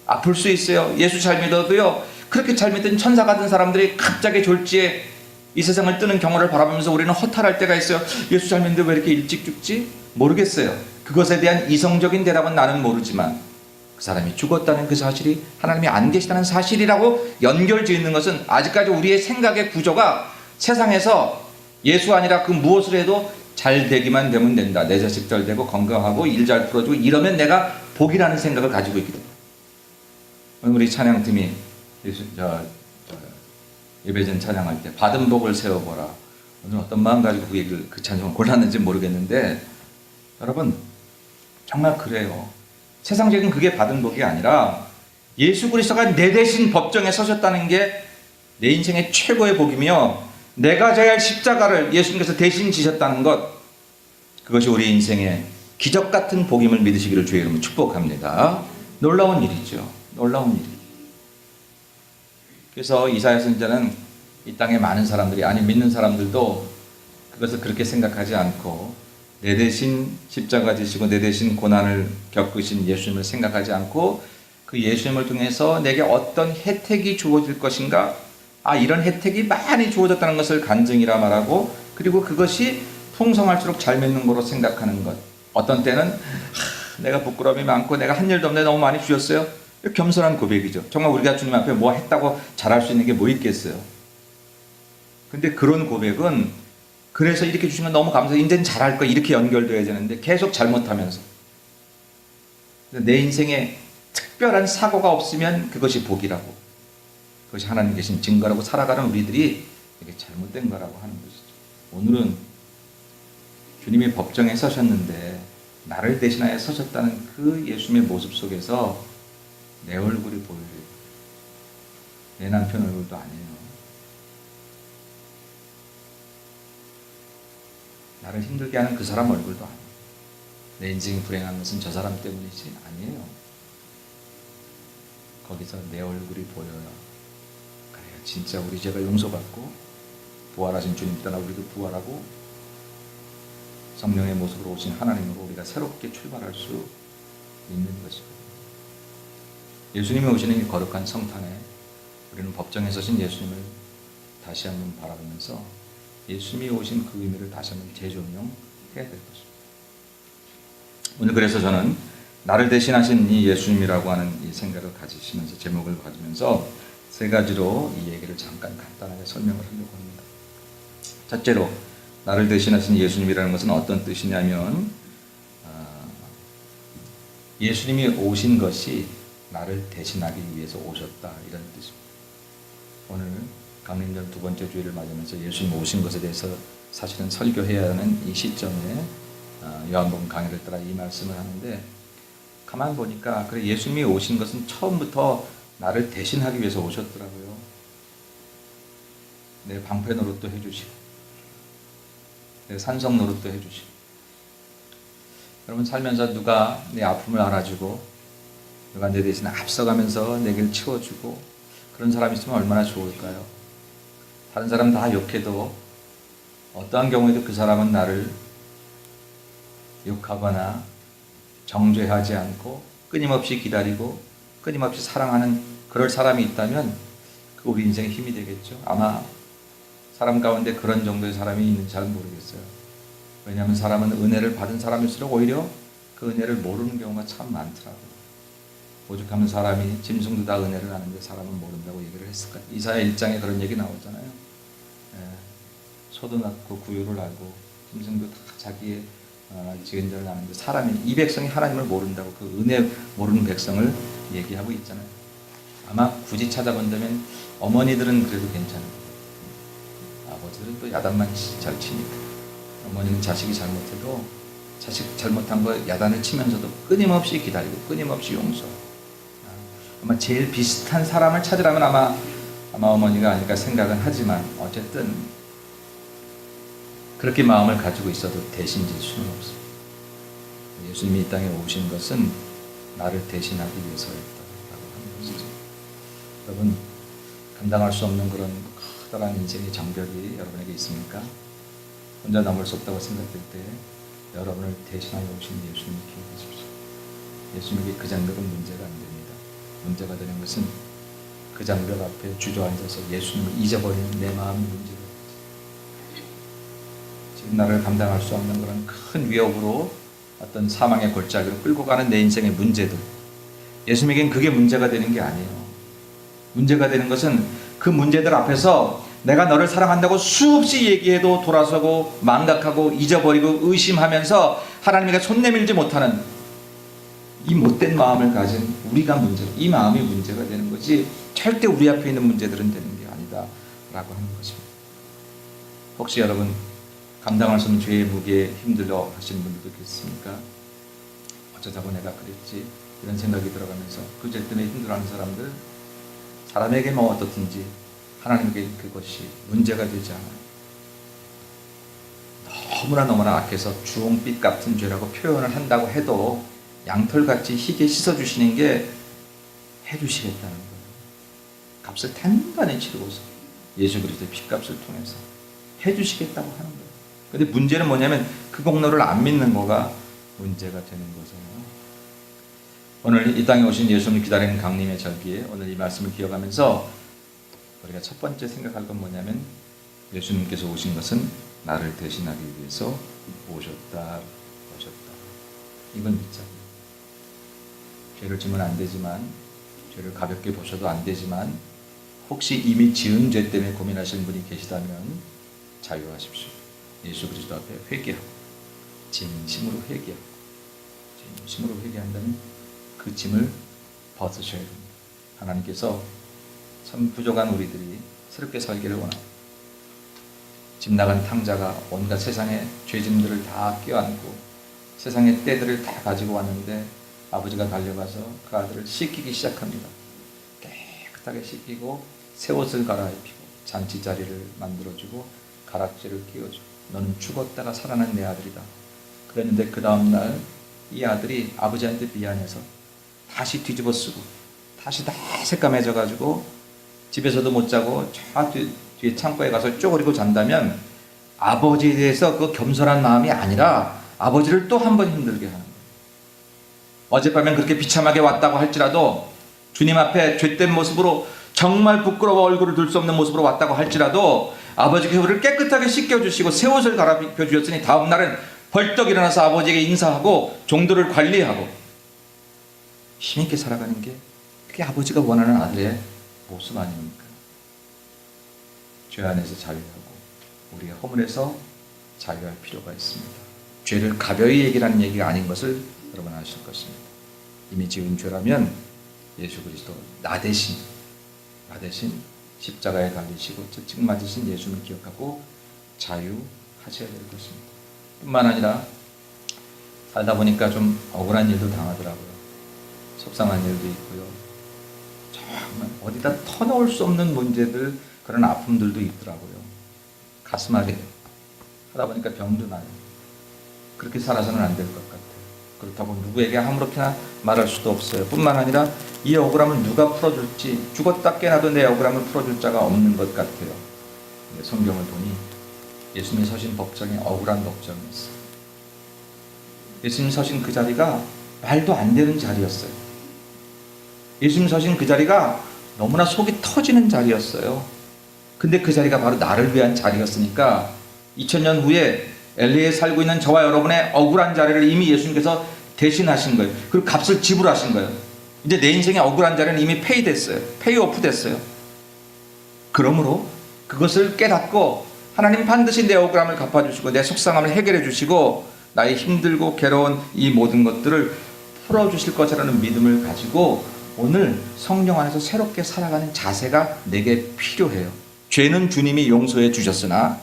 아플 수 있어요. 예수 잘 믿어도요. 그렇게 잘 믿던 천사 같은 사람들이 갑자기 졸지에 이 세상을 뜨는 경우를 바라보면서 우리는 허탈할 때가 있어요. 예수 잘 믿는데 왜 이렇게 일찍 죽지? 모르겠어요. 그것에 대한 이성적인 대답은 나는 모르지만 그 사람이 죽었다는 그 사실이 하나님이 안 계시다는 사실이라고 연결지어있는 것은 아직까지 우리의 생각의 구조가 세상에서 예수 아니라 그 무엇을 해도 잘 되기만 되면 된다. 내 자식 잘 되고 건강하고 일 잘 풀어주고 이러면 내가 복이라는 생각을 가지고 있기 때문에 우리 찬양팀이 예배전 찬양할 때 받은 복을 세워보라. 오늘 어떤 마음 가지고 그 찬송을 골랐는지 모르겠는데 여러분 정말 그래요. 세상적인 그게 받은 복이 아니라 예수 그리스도가 내 대신 법정에 서셨다는 게 내 인생의 최고의 복이며 내가 져야 할 십자가를 예수님께서 대신 지셨다는 것 그것이 우리 인생의 기적 같은 복임을 믿으시기를 주의 이름으로 축복합니다. 놀라운 일이죠. 놀라운 일. 그래서 이사야 선지자는 이 땅에 많은 사람들이 아니 믿는 사람들도 그것을 그렇게 생각하지 않고 내 대신 십자가 지시고 내 대신 고난을 겪으신 예수님을 생각하지 않고 그 예수님을 통해서 내게 어떤 혜택이 주어질 것인가 이런 혜택이 많이 주어졌다는 것을 간증이라 말하고 그리고 그것이 풍성할수록 잘 믿는 거로 생각하는 것 어떤 때는 내가 부끄러움이 많고 내가 한 일도 없는데 너무 많이 주셨어요. 겸손한 고백이죠. 정말 우리가 주님 앞에 뭐 했다고 잘할 수 있는 게 뭐 있겠어요. 근데 그런 고백은 그래서 이렇게 주신 건 너무 감사해 이제는 잘할 거 이렇게 연결돼야 되는데 계속 잘못하면서 내 인생에 특별한 사고가 없으면 그것이 복이라고 그것이 하나님 계신 증거라고 살아가는 우리들이 이게 잘못된 거라고 하는 것이죠. 오늘은 주님이 법정에 서셨는데 나를 대신하여 서셨다는 그 예수님의 모습 속에서 내 얼굴이 보여요. 내 남편 얼굴도 아니에요. 나를 힘들게 하는 그 사람 얼굴도 아니에요. 내 인생이 불행한 것은 저 사람 때문이지 아니에요. 거기서 내 얼굴이 보여요. 진짜 우리 죄가 용서받고 부활하신 주님 따라 우리도 부활하고 성령의 모습으로 오신 하나님으로 우리가 새롭게 출발할 수 있는 것입니다. 예수님이 오시는 이 거룩한 성탄에 우리는 법정에 서신 예수님을 다시 한번 바라보면서 예수님이 오신 그 의미를 다시 한번 재조명해야 될 것입니다. 오늘 그래서 저는 나를 대신하신 이 예수님이라고 하는 이 생각을 가지시면서 제목을 가지면서 세 가지로 이 얘기를 잠깐 간단하게 설명을 하려고 합니다. 첫째로 나를 대신하신 예수님이라는 것은 어떤 뜻이냐면 예수님이 오신 것이 나를 대신하기 위해서 오셨다 이런 뜻입니다. 오늘 강림절 두 번째 주일을 맞으면서 예수님 오신 것에 대해서 사실은 설교해야 하는 이 시점에 요한복음 강의를 따라 이 말씀을 하는데 가만 보니까 그래 예수님이 오신 것은 처음부터 나를 대신하기 위해서 오셨더라고요. 내 방패 노릇도 해주시고 내 산성 노릇도 해주시고 여러분 살면서 누가 내 아픔을 알아주고 누가 내 대신 앞서가면서 내 길 치워주고 그런 사람이 있으면 얼마나 좋을까요? 다른 사람 다 욕해도 어떠한 경우에도 그 사람은 나를 욕하거나 정죄하지 않고 끊임없이 기다리고 끊임없이 사랑하는 그럴 사람이 있다면 그 우리 인생의 힘이 되겠죠. 아마 사람 가운데 그런 정도의 사람이 있는지 잘 모르겠어요. 왜냐하면 사람은 은혜를 받은 사람일수록 오히려 그 은혜를 모르는 경우가 참 많더라고요. 오죽하면 사람이 짐승도 다 은혜를 아는데 사람은 모른다고 얘기를 했을까요? 이사야 1장에 그런 얘기 나오잖아요. 소도 낳고 구유를 알고 짐승도 다 자기의 지은 자를 아는데 사람이 이 백성이 하나님을 모른다고 그 은혜 모르는 백성을 얘기하고 있잖아요. 아마 굳이 찾아본다면 어머니들은 그래도 괜찮아요. 아버지들은 또 야단만 잘 치니까. 어머니는 자식이 잘못해도 자식 잘못한 거 야단을 치면서도 끊임없이 기다리고 끊임없이 용서하고 아마 제일 비슷한 사람을 찾으라면 아마 어머니가 아닐까 생각은 하지만 어쨌든 그렇게 마음을 가지고 있어도 대신 질 수는 없습니다. 예수님이 이 땅에 오신 것은 나를 대신하기 위해서였다라고 하는 것이죠. 여러분 감당할 수 없는 그런 커다란 인생의 장벽이 여러분에게 있습니까? 혼자 넘을 수 없다고 생각될 때 여러분을 대신하여 오신 예수님을 기억하십시오. 예수님에게 그 장벽은 문제가 안 됩니다. 문제가 되는 것은 그 장벽 앞에 주저앉아서 예수님을 잊어버리는 내 마음이 문제가 됩니다. 지금 나를 감당할 수 없는 그런 큰 위협으로 어떤 사망의 골짜기로 끌고 가는 내 인생의 문제들, 예수님에겐 그게 문제가 되는 게 아니에요. 문제가 되는 것은 그 문제들 앞에서 내가 너를 사랑한다고 수없이 얘기해도 돌아서고 망각하고 잊어버리고 의심하면서 하나님에게 손 내밀지 못하는 이 못된 마음을 가진 우리가 문제로, 이 마음이 문제가 되는 거지 절대 우리 앞에 있는 문제들은 되는 게 아니다 라고 하는 것입니다. 혹시 여러분 감당할 수 없는 죄의 무게에 힘들어 하시는 분들도 계십니까? 어쩌자고 내가 그랬지 이런 생각이 들어가면서 그 죄 때문에 힘들어하는 사람들, 사람에게 뭐 어떻든지 하나님께 그것이 문제가 되지 않아요. 너무나 악해서 주홍빛 같은 죄라고 표현을 한다고 해도 양털같이 희게 씻어주시는 게 해주시겠다는 거예요. 값을 단단히 치르고서 예수 그리스도의 피값을 통해서 해주시겠다고 하는 거예요. 근데 문제는 뭐냐면 그 공로를 안 믿는 거가 문제가 되는 거잖아요. 오늘 이 땅에 오신 예수님을 기다리는 강림의 절기에 오늘 이 말씀을 기억하면서 우리가 첫 번째 생각할 건 뭐냐면 예수님께서 오신 것은 나를 대신하기 위해서 오셨다. 이건 믿자고요. 죄를 지면 안 되지만, 죄를 가볍게 보셔도 안 되지만 혹시 이미 지은 죄 때문에 고민하시는 분이 계시다면 자유하십시오. 예수 그리스도 앞에 회개하고 진심으로 회개한다면 그 짐을 벗으셔야 됩니다. 하나님께서 참 부족한 우리들이 새롭게 살기를 원합니다. 집 나간 탕자가 온갖 세상의 죄짐들을 다 껴안고 세상의 때들을 다 가지고 왔는데 아버지가 달려가서 그 아들을 씻기기 시작합니다. 깨끗하게 씻기고 새 옷을 갈아입히고 잔치 자리를 만들어주고 가락지를 끼워주고 너는 죽었다가 살아난 내 아들이다. 그랬는데 그 다음날 이 아들이 아버지한테 미안해서 다시 뒤집어 쓰고 다시 다 새까매져가지고 집에서도 못 자고 저 뒤에 창고에 가서 쪼그리고 잔다면 아버지에 대해서 그 겸손한 마음이 아니라 아버지를 또 한 번 힘들게 하는 거예요. 어젯밤엔 그렇게 비참하게 왔다고 할지라도 주님 앞에 죄된 모습으로 정말 부끄러워 얼굴을 들 수 없는 모습으로 왔다고 할지라도 아버지께서 우리를 깨끗하게 씻겨주시고 새 옷을 갈아입혀 주셨으니 다음 날은 벌떡 일어나서 아버지에게 인사하고 종들을 관리하고 힘있게 살아가는 게 그게 아버지가 원하는 아들의 모습 아닙니까? 죄 안에서 자유하고 우리의 허물에서 자유할 필요가 있습니다. 죄를 가벼이 얘기하는 얘기가 아닌 것을 여러분 아실 것입니다. 이미 지은 죄라면 예수 그리스도 나 대신 십자가에 달리시고 찍 맞으신 예수님을 기억하고 자유하셔야 될 것입니다. 뿐만 아니라 살다 보니까 좀 억울한 일도 당하더라고요. 속상한 일도 있고요. 정말 어디다 터놓을 수 없는 문제들, 그런 아픔들도 있더라고요. 가슴 아래 하다 보니까 병도 나요. 그렇게 살아서는 안 될 것 같아요. 그렇다고 누구에게 아무렇게나 말할 수도 없어요. 뿐만 아니라 이 억울함을 누가 풀어줄지, 죽었다 깨나도 내 억울함을 풀어줄 자가 없는 것 같아요. 성경을 보니 예수님이 서신 법정에 억울한 법정이 있어요. 예수님 서신 그 자리가 말도 안 되는 자리였어요. 예수님 서신 그 자리가 너무나 속이 터지는 자리였어요. 근데 그 자리가 바로 나를 위한 자리였으니까 2000년 후에 LA에 살고 있는 저와 여러분의 억울한 자리를 이미 예수님께서 대신하신 거예요. 그리고 값을 지불하신 거예요. 이제 내 인생의 억울한 자리는 이미 페이됐어요. 페이오프 됐어요. 그러므로 그것을 깨닫고 하나님 반드시 내 억울함을 갚아주시고 내 속상함을 해결해 주시고 나의 힘들고 괴로운 이 모든 것들을 풀어주실 것이라는 믿음을 가지고 오늘 성령 안에서 새롭게 살아가는 자세가 내게 필요해요. 죄는 주님이 용서해 주셨으나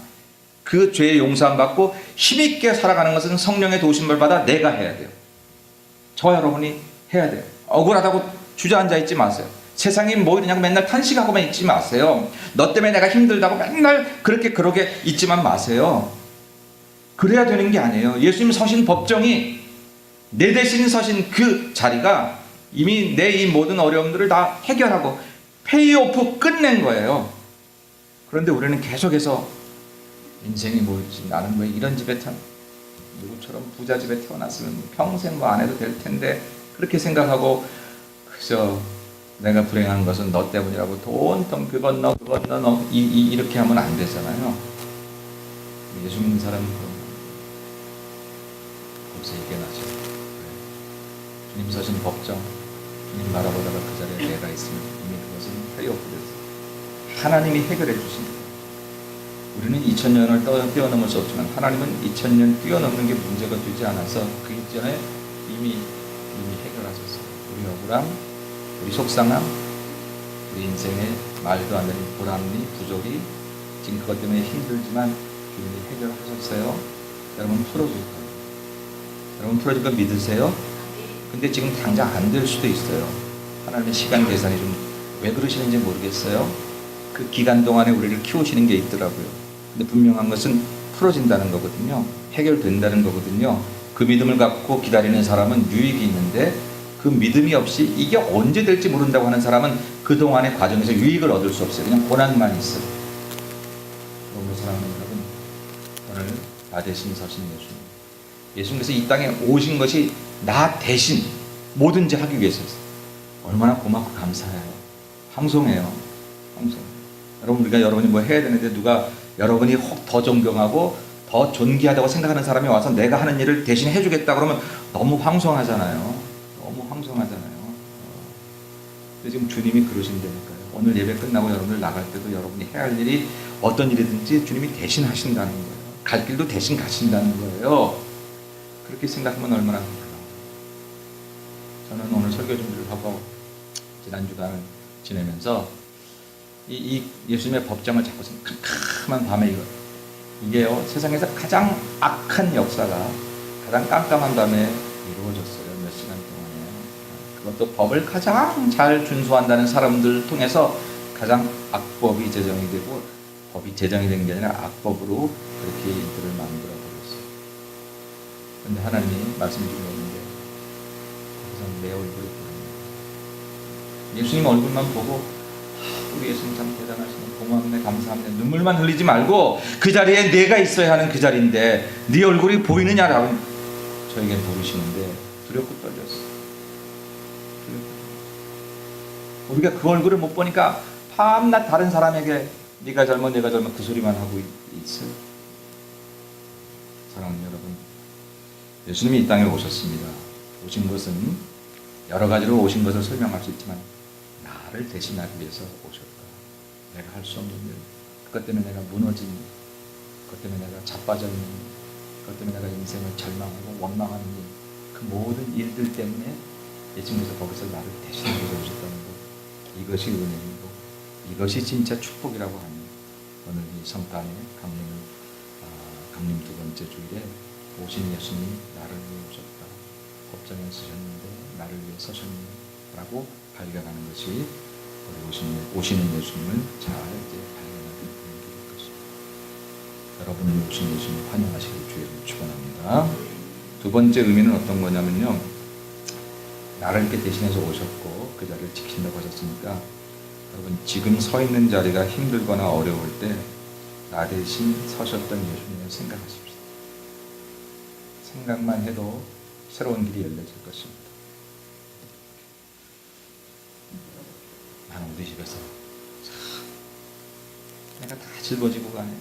그 죄의 용서함 받고 힘있게 살아가는 것은 성령의 도우심을 받아 내가 해야 돼요. 저와 여러분이 해야 돼요. 억울하다고 주저앉아 있지 마세요. 세상이 뭐 이러냐고 맨날 탄식하고만 있지 마세요. 너 때문에 내가 힘들다고 맨날 그러게 있지만 마세요. 그래야 되는 게 아니에요. 예수님 서신 법정이 내 대신 서신 그 자리가 이미 내 이 모든 어려움들을 다 해결하고 페이오프 끝낸 거예요. 그런데 우리는 계속해서 인생이 뭐지? 나는 왜 이런 집에 누구처럼 부자 집에 태어났으면 평생 뭐 안 해도 될 텐데 그렇게 생각하고 그저 내가 불행한 것은 너 때문이라고 돈 그건 너 이렇게 하면 안 되잖아요. 예수 믿는 사람은 거기서 이겨나죠. 주님 서신 법정, 주님 바라보다가 그 자리에 내가 있으면 이미 그것은 페이오프 됐어요. 하나님이 해결해 주십니다. 우리는 2000년을 뛰어넘을 수 없지만 하나님은 2000년 뛰어넘는 게 문제가 되지 않아서 그 이전에 이미 해결하셨어요. 우리 억울함, 우리 속상함, 우리 인생의 말도 안 되는 불합리, 부조리, 지금 그것 때문에 힘들지만 주님이 해결하셨어요. 여러분 풀어줄 거예요. 여러분 풀어줄 거 믿으세요? 근데 지금 당장 안 될 수도 있어요. 하나님의 시간 계산이 좀 왜 그러시는지 모르겠어요. 그 기간 동안에 우리를 키우시는 게 있더라고요. 근데 분명한 것은 풀어진다는 거거든요. 해결된다는 거거든요. 그 믿음을 갖고 기다리는 사람은 유익이 있는데 그 믿음이 없이 이게 언제 될지 모른다고 하는 사람은 그동안의 과정에서 유익을 얻을 수 없어요. 그냥 고난만 있어요. 너무 사랑하는 여러분, 오늘 나 대신 서신 예수님. 예수님께서 이 땅에 오신 것이 나 대신 뭐든지 하기 위해서였어요. 얼마나 고맙고 감사해요. 황송해요. 여러분, 우리가 여러분이 뭐 해야 되는데 누가 여러분이 혹 더 존경하고 더 존귀하다고 생각하는 사람이 와서 내가 하는 일을 대신 해주겠다 그러면 너무 황송하잖아요. 너무 황송하잖아요. 근데 지금 주님이 그러신다니까요. 오늘 예배 끝나고 여러분들 나갈 때도 여러분이 해야 할 일이 어떤 일이든지 주님이 대신 하신다는 거예요. 갈 길도 대신 가신다는 거예요. 그렇게 생각하면 얼마나 좋을까요? 저는 오늘 설교 준비를 하고 지난 주간을 지내면서 이 예수님의 법정을 자꾸 캄캄한 밤에 이게요 세상에서 가장 악한 역사가 가장 깜깜한 밤에 이루어졌어요. 몇 시간 동안에. 그것도 법을 가장 잘 준수한다는 사람들 통해서 가장 악법이 제정이 되고 법이 제정이 된 게 아니라 악법으로 그렇게 일들을 만들어 버렸어요. 그런데 하나님이 말씀 주셨는데 거기서 내 얼굴이 보입니다. 예수님 얼굴만 보고 우리 예수님 참 대단하시네, 고맙네, 감사합네, 눈물만 흘리지 말고 그 자리에 내가 있어야 하는 그 자리인데 네 얼굴이 보이느냐라고 저에게 물으시는데 두렵고 떨렸어. 우리가 그 얼굴을 못 보니까 밤낮 다른 사람에게 네가 젊어 내가 젊어 그 소리만 하고 있어요. 사랑하는 여러분, 예수님이 이 땅에 오셨습니다. 오신 것은 여러 가지로 오신 것을 설명할 수 있지만 나를 대신하기 위해서 오셨다. 내가 할 수 없는 일, 그것 때문에 내가 무너진 일, 그것 때문에 내가 자빠져 있는 일, 그것 때문에 내가 인생을 절망하고 원망하는 일, 그 모든 일들 때문에 예수님께서 거기서 나를 대신하기 위해서 오셨다는 것, 이것이 은혜이고 이것이 진짜 축복이라고 하는 오늘 이 성탄의 강림 두 번째 주일에 오신 예수님이 나를 위해 오셨다. 법정에 서셨는데 나를 위해 서셨네라고 발견하는 것이 우리 오시는 예수님을 잘 이제 발견하는 길일 것입니다. 여러분은 오신 예수님 환영하시길 주의를 축원합니다. 두 번째 의미는 어떤 거냐면요, 나를 이렇게 대신해서 오셨고 그 자리를 지킨다고 하셨으니까 여러분 지금 서 있는 자리가 힘들거나 어려울 때 나 대신 서셨던 예수님을 생각하십시오. 생각만 해도 새로운 길이 열려질 것입니다. 나는 우리 집에서 내가 다 짊어지고 가네.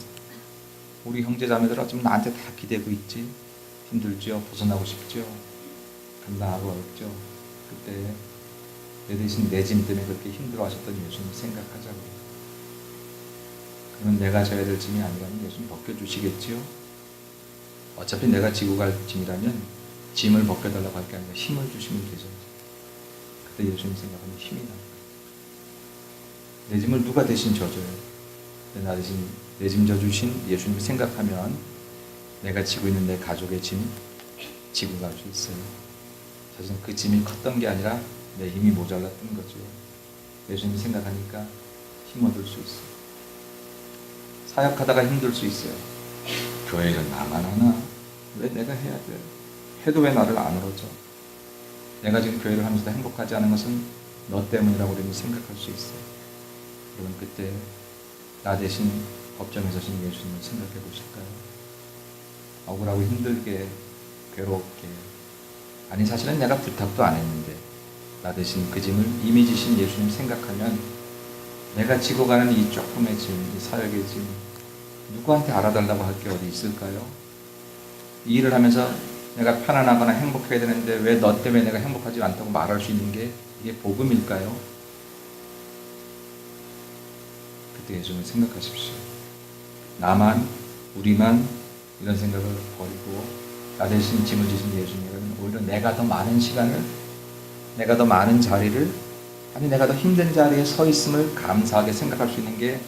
우리 형제자매들 어쩌면 나한테 다 기대고 있지. 힘들죠. 벗어나고 싶죠. 감당하고 어렵죠. 그때 내 대신 내 짐 때문에 그렇게 힘들어하셨던 예수님 생각하자고요. 그러면 내가 져야 될 짐이 아니라면 예수님 벗겨주시겠지요. 어차피 내가 지고 갈 짐이라면 짐을 벗겨달라고 할 게 아니라 힘을 주시면 되죠. 그때 예수님 생각하면 힘이 납니다. 내 짐을 누가 대신 져줘요? 나 대신 내 짐 져주신 예수님 생각하면 내가 지고 있는 내 가족의 짐 지고 갈 수 있어요. 사실 그 짐이 컸던 게 아니라 내 힘이 모자랐던 거죠. 예수님 생각하니까 힘 얻을 수 있어요. 사역하다가 힘들 수 있어요. 교회를 나만 하나? 왜 내가 해야 돼? 해도 왜 나를 안 얻어줘? 내가 지금 교회를 하면서도 행복하지 않은 것은 너 때문이라고 우리는 생각할 수 있어요. 여러분 그때 나 대신 법정에 서신 예수님을 생각해 보실까요? 억울하고 힘들게 괴롭게, 아니 사실은 내가 부탁도 안 했는데 나 대신 그 짐을 이미 지신 예수님 생각하면 내가 지고 가는 이 조금의 짐, 이 사역의 짐 누구한테 알아달라고 할 게 어디 있을까요? 이 일을 하면서 내가 편안하거나 행복해야 되는데 왜 너 때문에 내가 행복하지 않다고 말할 수 있는 게 이게 복음일까요? 그때 예수님을 생각하십시오. 나만, 우리만 이런 생각을 버리고 나 대신 짐을 지신 예수님은 오히려 내가 더 많은 시간을, 내가 더 많은 자리를, 아니 내가 더 힘든 자리에 서 있음을 감사하게 생각할 수 있는 게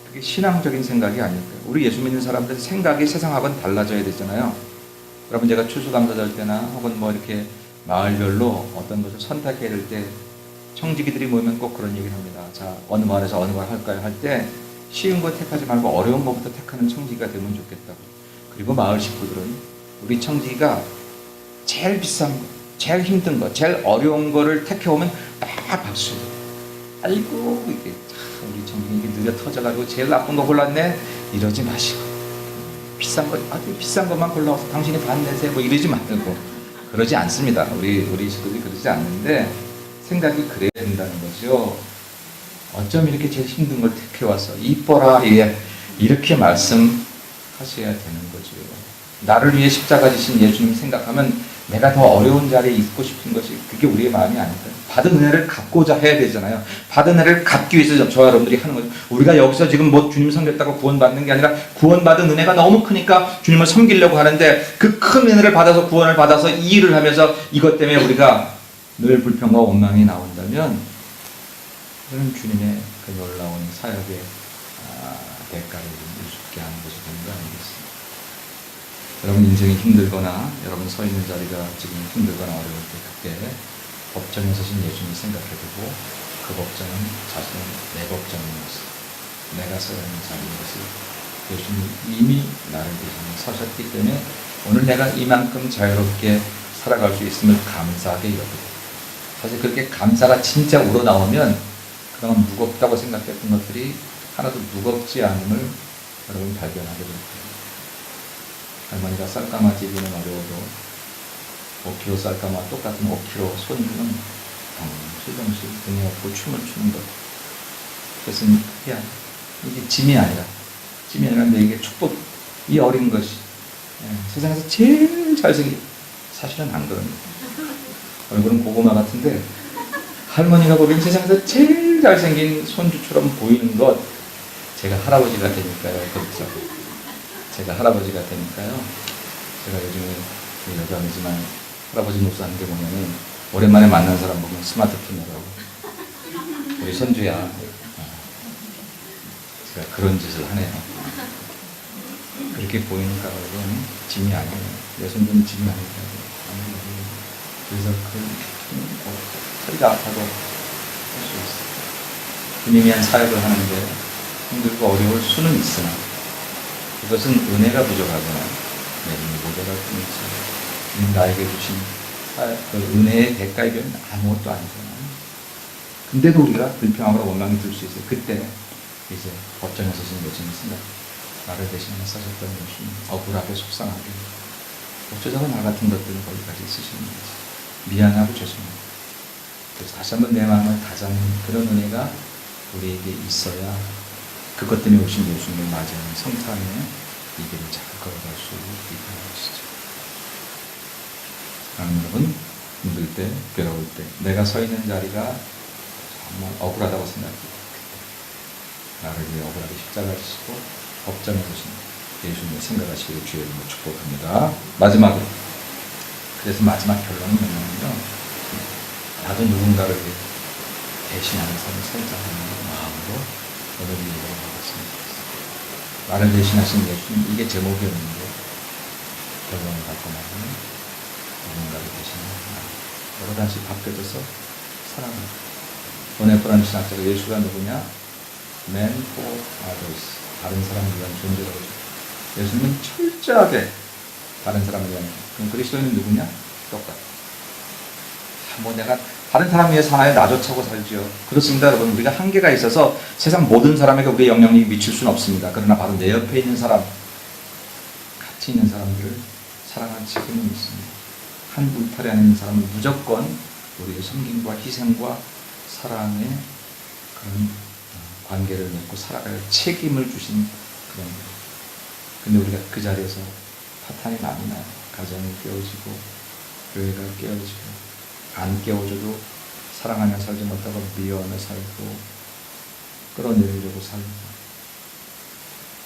그게 신앙적인 생각이 아닐까요? 우리 예수 믿는 사람들 생각이 세상하고는 달라져야 되잖아요. 여러분 제가 추수감사절 때나 혹은 뭐 이렇게 마을별로 어떤 것을 선택해야 될 때 청지기들이 모이면 꼭 그런 얘기를 합니다. 자, 어느 마을에서 어느 걸 할까요? 할 때 쉬운 거 택하지 말고 어려운 것부터 택하는 청지기가 되면 좋겠다고. 그리고 마을 식구들은 우리 청지기가 제일 비싼 거, 제일 힘든 거, 제일 어려운 거를 택해오면 딱 박수. 아이고 이게 참 우리 청지기 이게 느려 터져가지고 제일 나쁜 거 골랐네. 이러지 마시고 비싼 거, 아주 비싼 것만 골라와서 당신이 반 내세요. 뭐 이러지 말고. 그러지 않습니다. 우리 식구들이 그러지 않는데 생각이 그래야 된다는 거죠. 어쩜 이렇게 제일 힘든 걸 택해와서 이뻐라 이렇게 말씀하셔야 되는 거죠. 나를 위해 십자가 지신 예수님 생각하면 내가 더 어려운 자리에 있고 싶은 것이 그게 우리의 마음이 아닐까요? 받은 은혜를 갚고자 해야 되잖아요. 받은 은혜를 갚기 위해서 저와 여러분들이 하는 거죠. 우리가 여기서 지금 뭐 주님 섬겼다고 구원받는 게 아니라 구원받은 은혜가 너무 크니까 주님을 섬기려고 하는데 그 큰 은혜를 받아서 구원을 받아서 이 일을 하면서 이것 때문에 우리가 늘 불평과 원망이 나온다면 그런 주님의 그 놀라운 사역의 대가를 우습게 하는 것이 되는 거 아니겠습니까? 여러분 인생이 힘들거나 여러분 서 있는 자리가 지금 힘들거나 어려울 때 그때 법정에 서신 예수님을 생각해두고 그 법정은 자신의 내 법정인 것을, 내가 서야 하는 자리인 것을 예수님이 이미 나를 대신 서셨기 때문에 오늘 내가 이만큼 자유롭게 살아갈 수 있음을 감사하게 여기고, 사실 그렇게 감사가 진짜 우러나오면 그동안 무겁다고 생각했던 것들이 하나도 무겁지 않음을 여러분 발견하게 될 거예요. 할머니가 쌀가마 집기는 어려워도 5kg 쌀가마 똑같은 5kg 손주는 정실정실 등에 업고 춤을 추는 것. 그것은 이게 짐이 아니라 내게 축복, 이 어린 것이 세상에서 제일 잘생긴, 사실은 안 그럽니다. 얼굴은 고구마 같은데 할머니가 보기엔 세상에서 제일 잘생긴 손주처럼 보이는 것, 제가 할아버지가 되니까요. 그렇죠. 제가 할아버지가 되니까요. 제가 요즘에 여자이지만 할아버지 목사님들 보면은 오랜만에 만난 사람 보면 스마트폰이라고 우리 손주야. 제가 그런 짓을 하네요. 그렇게 보이니까 여러분 짐이 아니에요. 내 손주는 짐이 아니에요. 그래서 허리가 아파도 할 수 있어요. 주님이 한 사역을 하는데 힘들고 어려울 수는 있으나 그것은 은혜가 부족하거나 내림이 모자랄 뿐이지 주님 나에게 주신 그 은혜의 대가에 비하면 아무것도 아니잖아요. 근데도 우리가 불평하거나 원망이 들 수 있어요. 그때 이제 법정에 서신 예수님 생각, 나를 대신해 사셨던 예수님, 억울하게 속상하게 어쩌다가 나 같은 것들을 거기까지 쓰시는 거지. 미안하고 죄송합니다. 그래서 다시 한번 내 마음을 다잡는 그런 은혜가 우리에게 있어야 그것 때문에 오신 예수님을 맞이하는 성탄의 이 길을 잘 걸어갈 수 있다는 것이죠. 여러분, 힘들 때, 괴로울 때 내가 서 있는 자리가 정말 억울하다고 생각해요. 나를 위해 억울하게 십자가 지시고 법정에 서신 예수님을 생각하시기를 주의 이름으로 축복합니다. 마지막으로, 그래서 마지막 결론은 뭐냐면요, 나도 누군가를 위해 대신하는 삶을 살자는 마음으로 오늘 이 예배를 하겠습니다. 나를 대신하신 예수님, 이게 제목이었는데 결론을 갖고 나면 누군가를 대신하는 나, 여러 가지 바뀌어져서 살아갑니다. 보네프라는 신학자가 예수가 누구냐? Man for others, 다른 사람을 위한 존재라고 했죠. 예수님은 철저하게 다른 사람을 위한, 그럼 그리스도인은 누구냐? 똑같아. 뭐 내가 다른 사람 위해 사나요? 나조차고 살지요. 그렇습니다, 여러분. 우리가 한계가 있어서 세상 모든 사람에게 우리의 영향력이 미칠 수는 없습니다. 그러나 바로 내 옆에 있는 사람, 같이 있는 사람들을 사랑할 책임은 있습니다. 한 울타리 안에 있는 사람은 무조건 우리의 섬김과 희생과 사랑의 그런 관계를 맺고 살아갈 책임을 주신 그런 거예요. 근데 우리가 그 자리에서 파탄이 많이 나요. 가정이 깨어지고 교회가 깨어지고, 안 깨워줘도 사랑하며 살지 못하고 미워하며 살고 끌어내리려고 살고,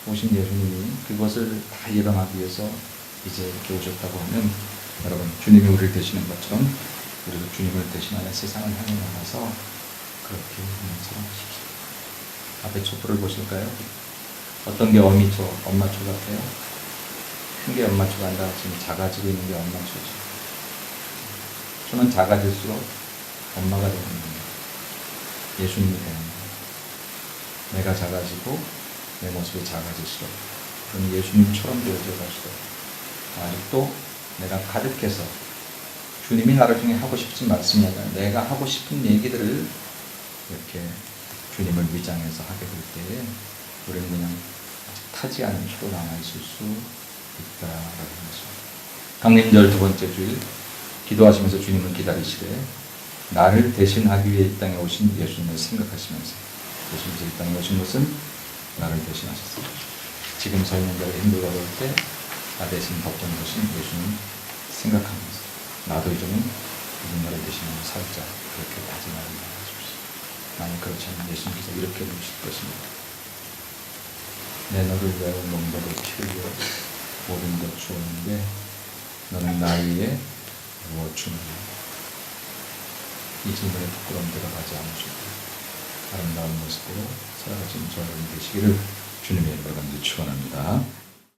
오신 예수님이 그것을 다 예방하기 위해서 이제 이렇게 오셨다고 하면, 여러분, 주님이 우리를 대신한 것처럼 우리도 주님을 대신하여 세상을 향해 나가서 그렇게 살아가십시오. 앞에 촛불을 보실까요? 어떤 게 어미초, 엄마초 같아요? 큰 게 엄마초가 아니라 지금 작아지고 있는 게 엄마초죠. 초는 작아질수록 엄마가 되는 겁니다. 예수님이 되는 겁니다. 내가 작아지고 내 모습이 작아질수록 그런 예수님처럼 되어져 가시도록, 아직도 내가 가득해서 주님이 나를 통해 하고 싶은 말씀이 아니라 내가 하고 싶은 얘기들을 이렇게 주님을 위장해서 하게 될 때에 우리는 그냥 아직 타지 않은 초로 남아있을 수 있다라는 것입니다. 강림절 두 번째 주일 기도하시면서 주님을 기다리시되 나를 대신하기 위해 이 땅에 오신 예수님을 생각하시면서, 예수님께서 이 땅에 오신 것은 나를 대신하셨습니다. 지금 서 있는 자가 힘들고 어려울 때 나 대신 법정에 오신 예수님 생각하면서 나도 이제는 누군가를 대신하며 살자, 그렇게 다짐하는 날 하십시오. 만약 그렇지 않으면 예수님께서 이렇게 보실 것입니다. 내 너를 위하여 몸도 키우고 모든 것 주었는데 너는 나 위에 무엇 주느냐. 이 질문에 부끄러움 들어가지 않으시고 아름다운 모습으로 살아가신 저를 되시기를 주님의 이름으로 간절히 축원합니다.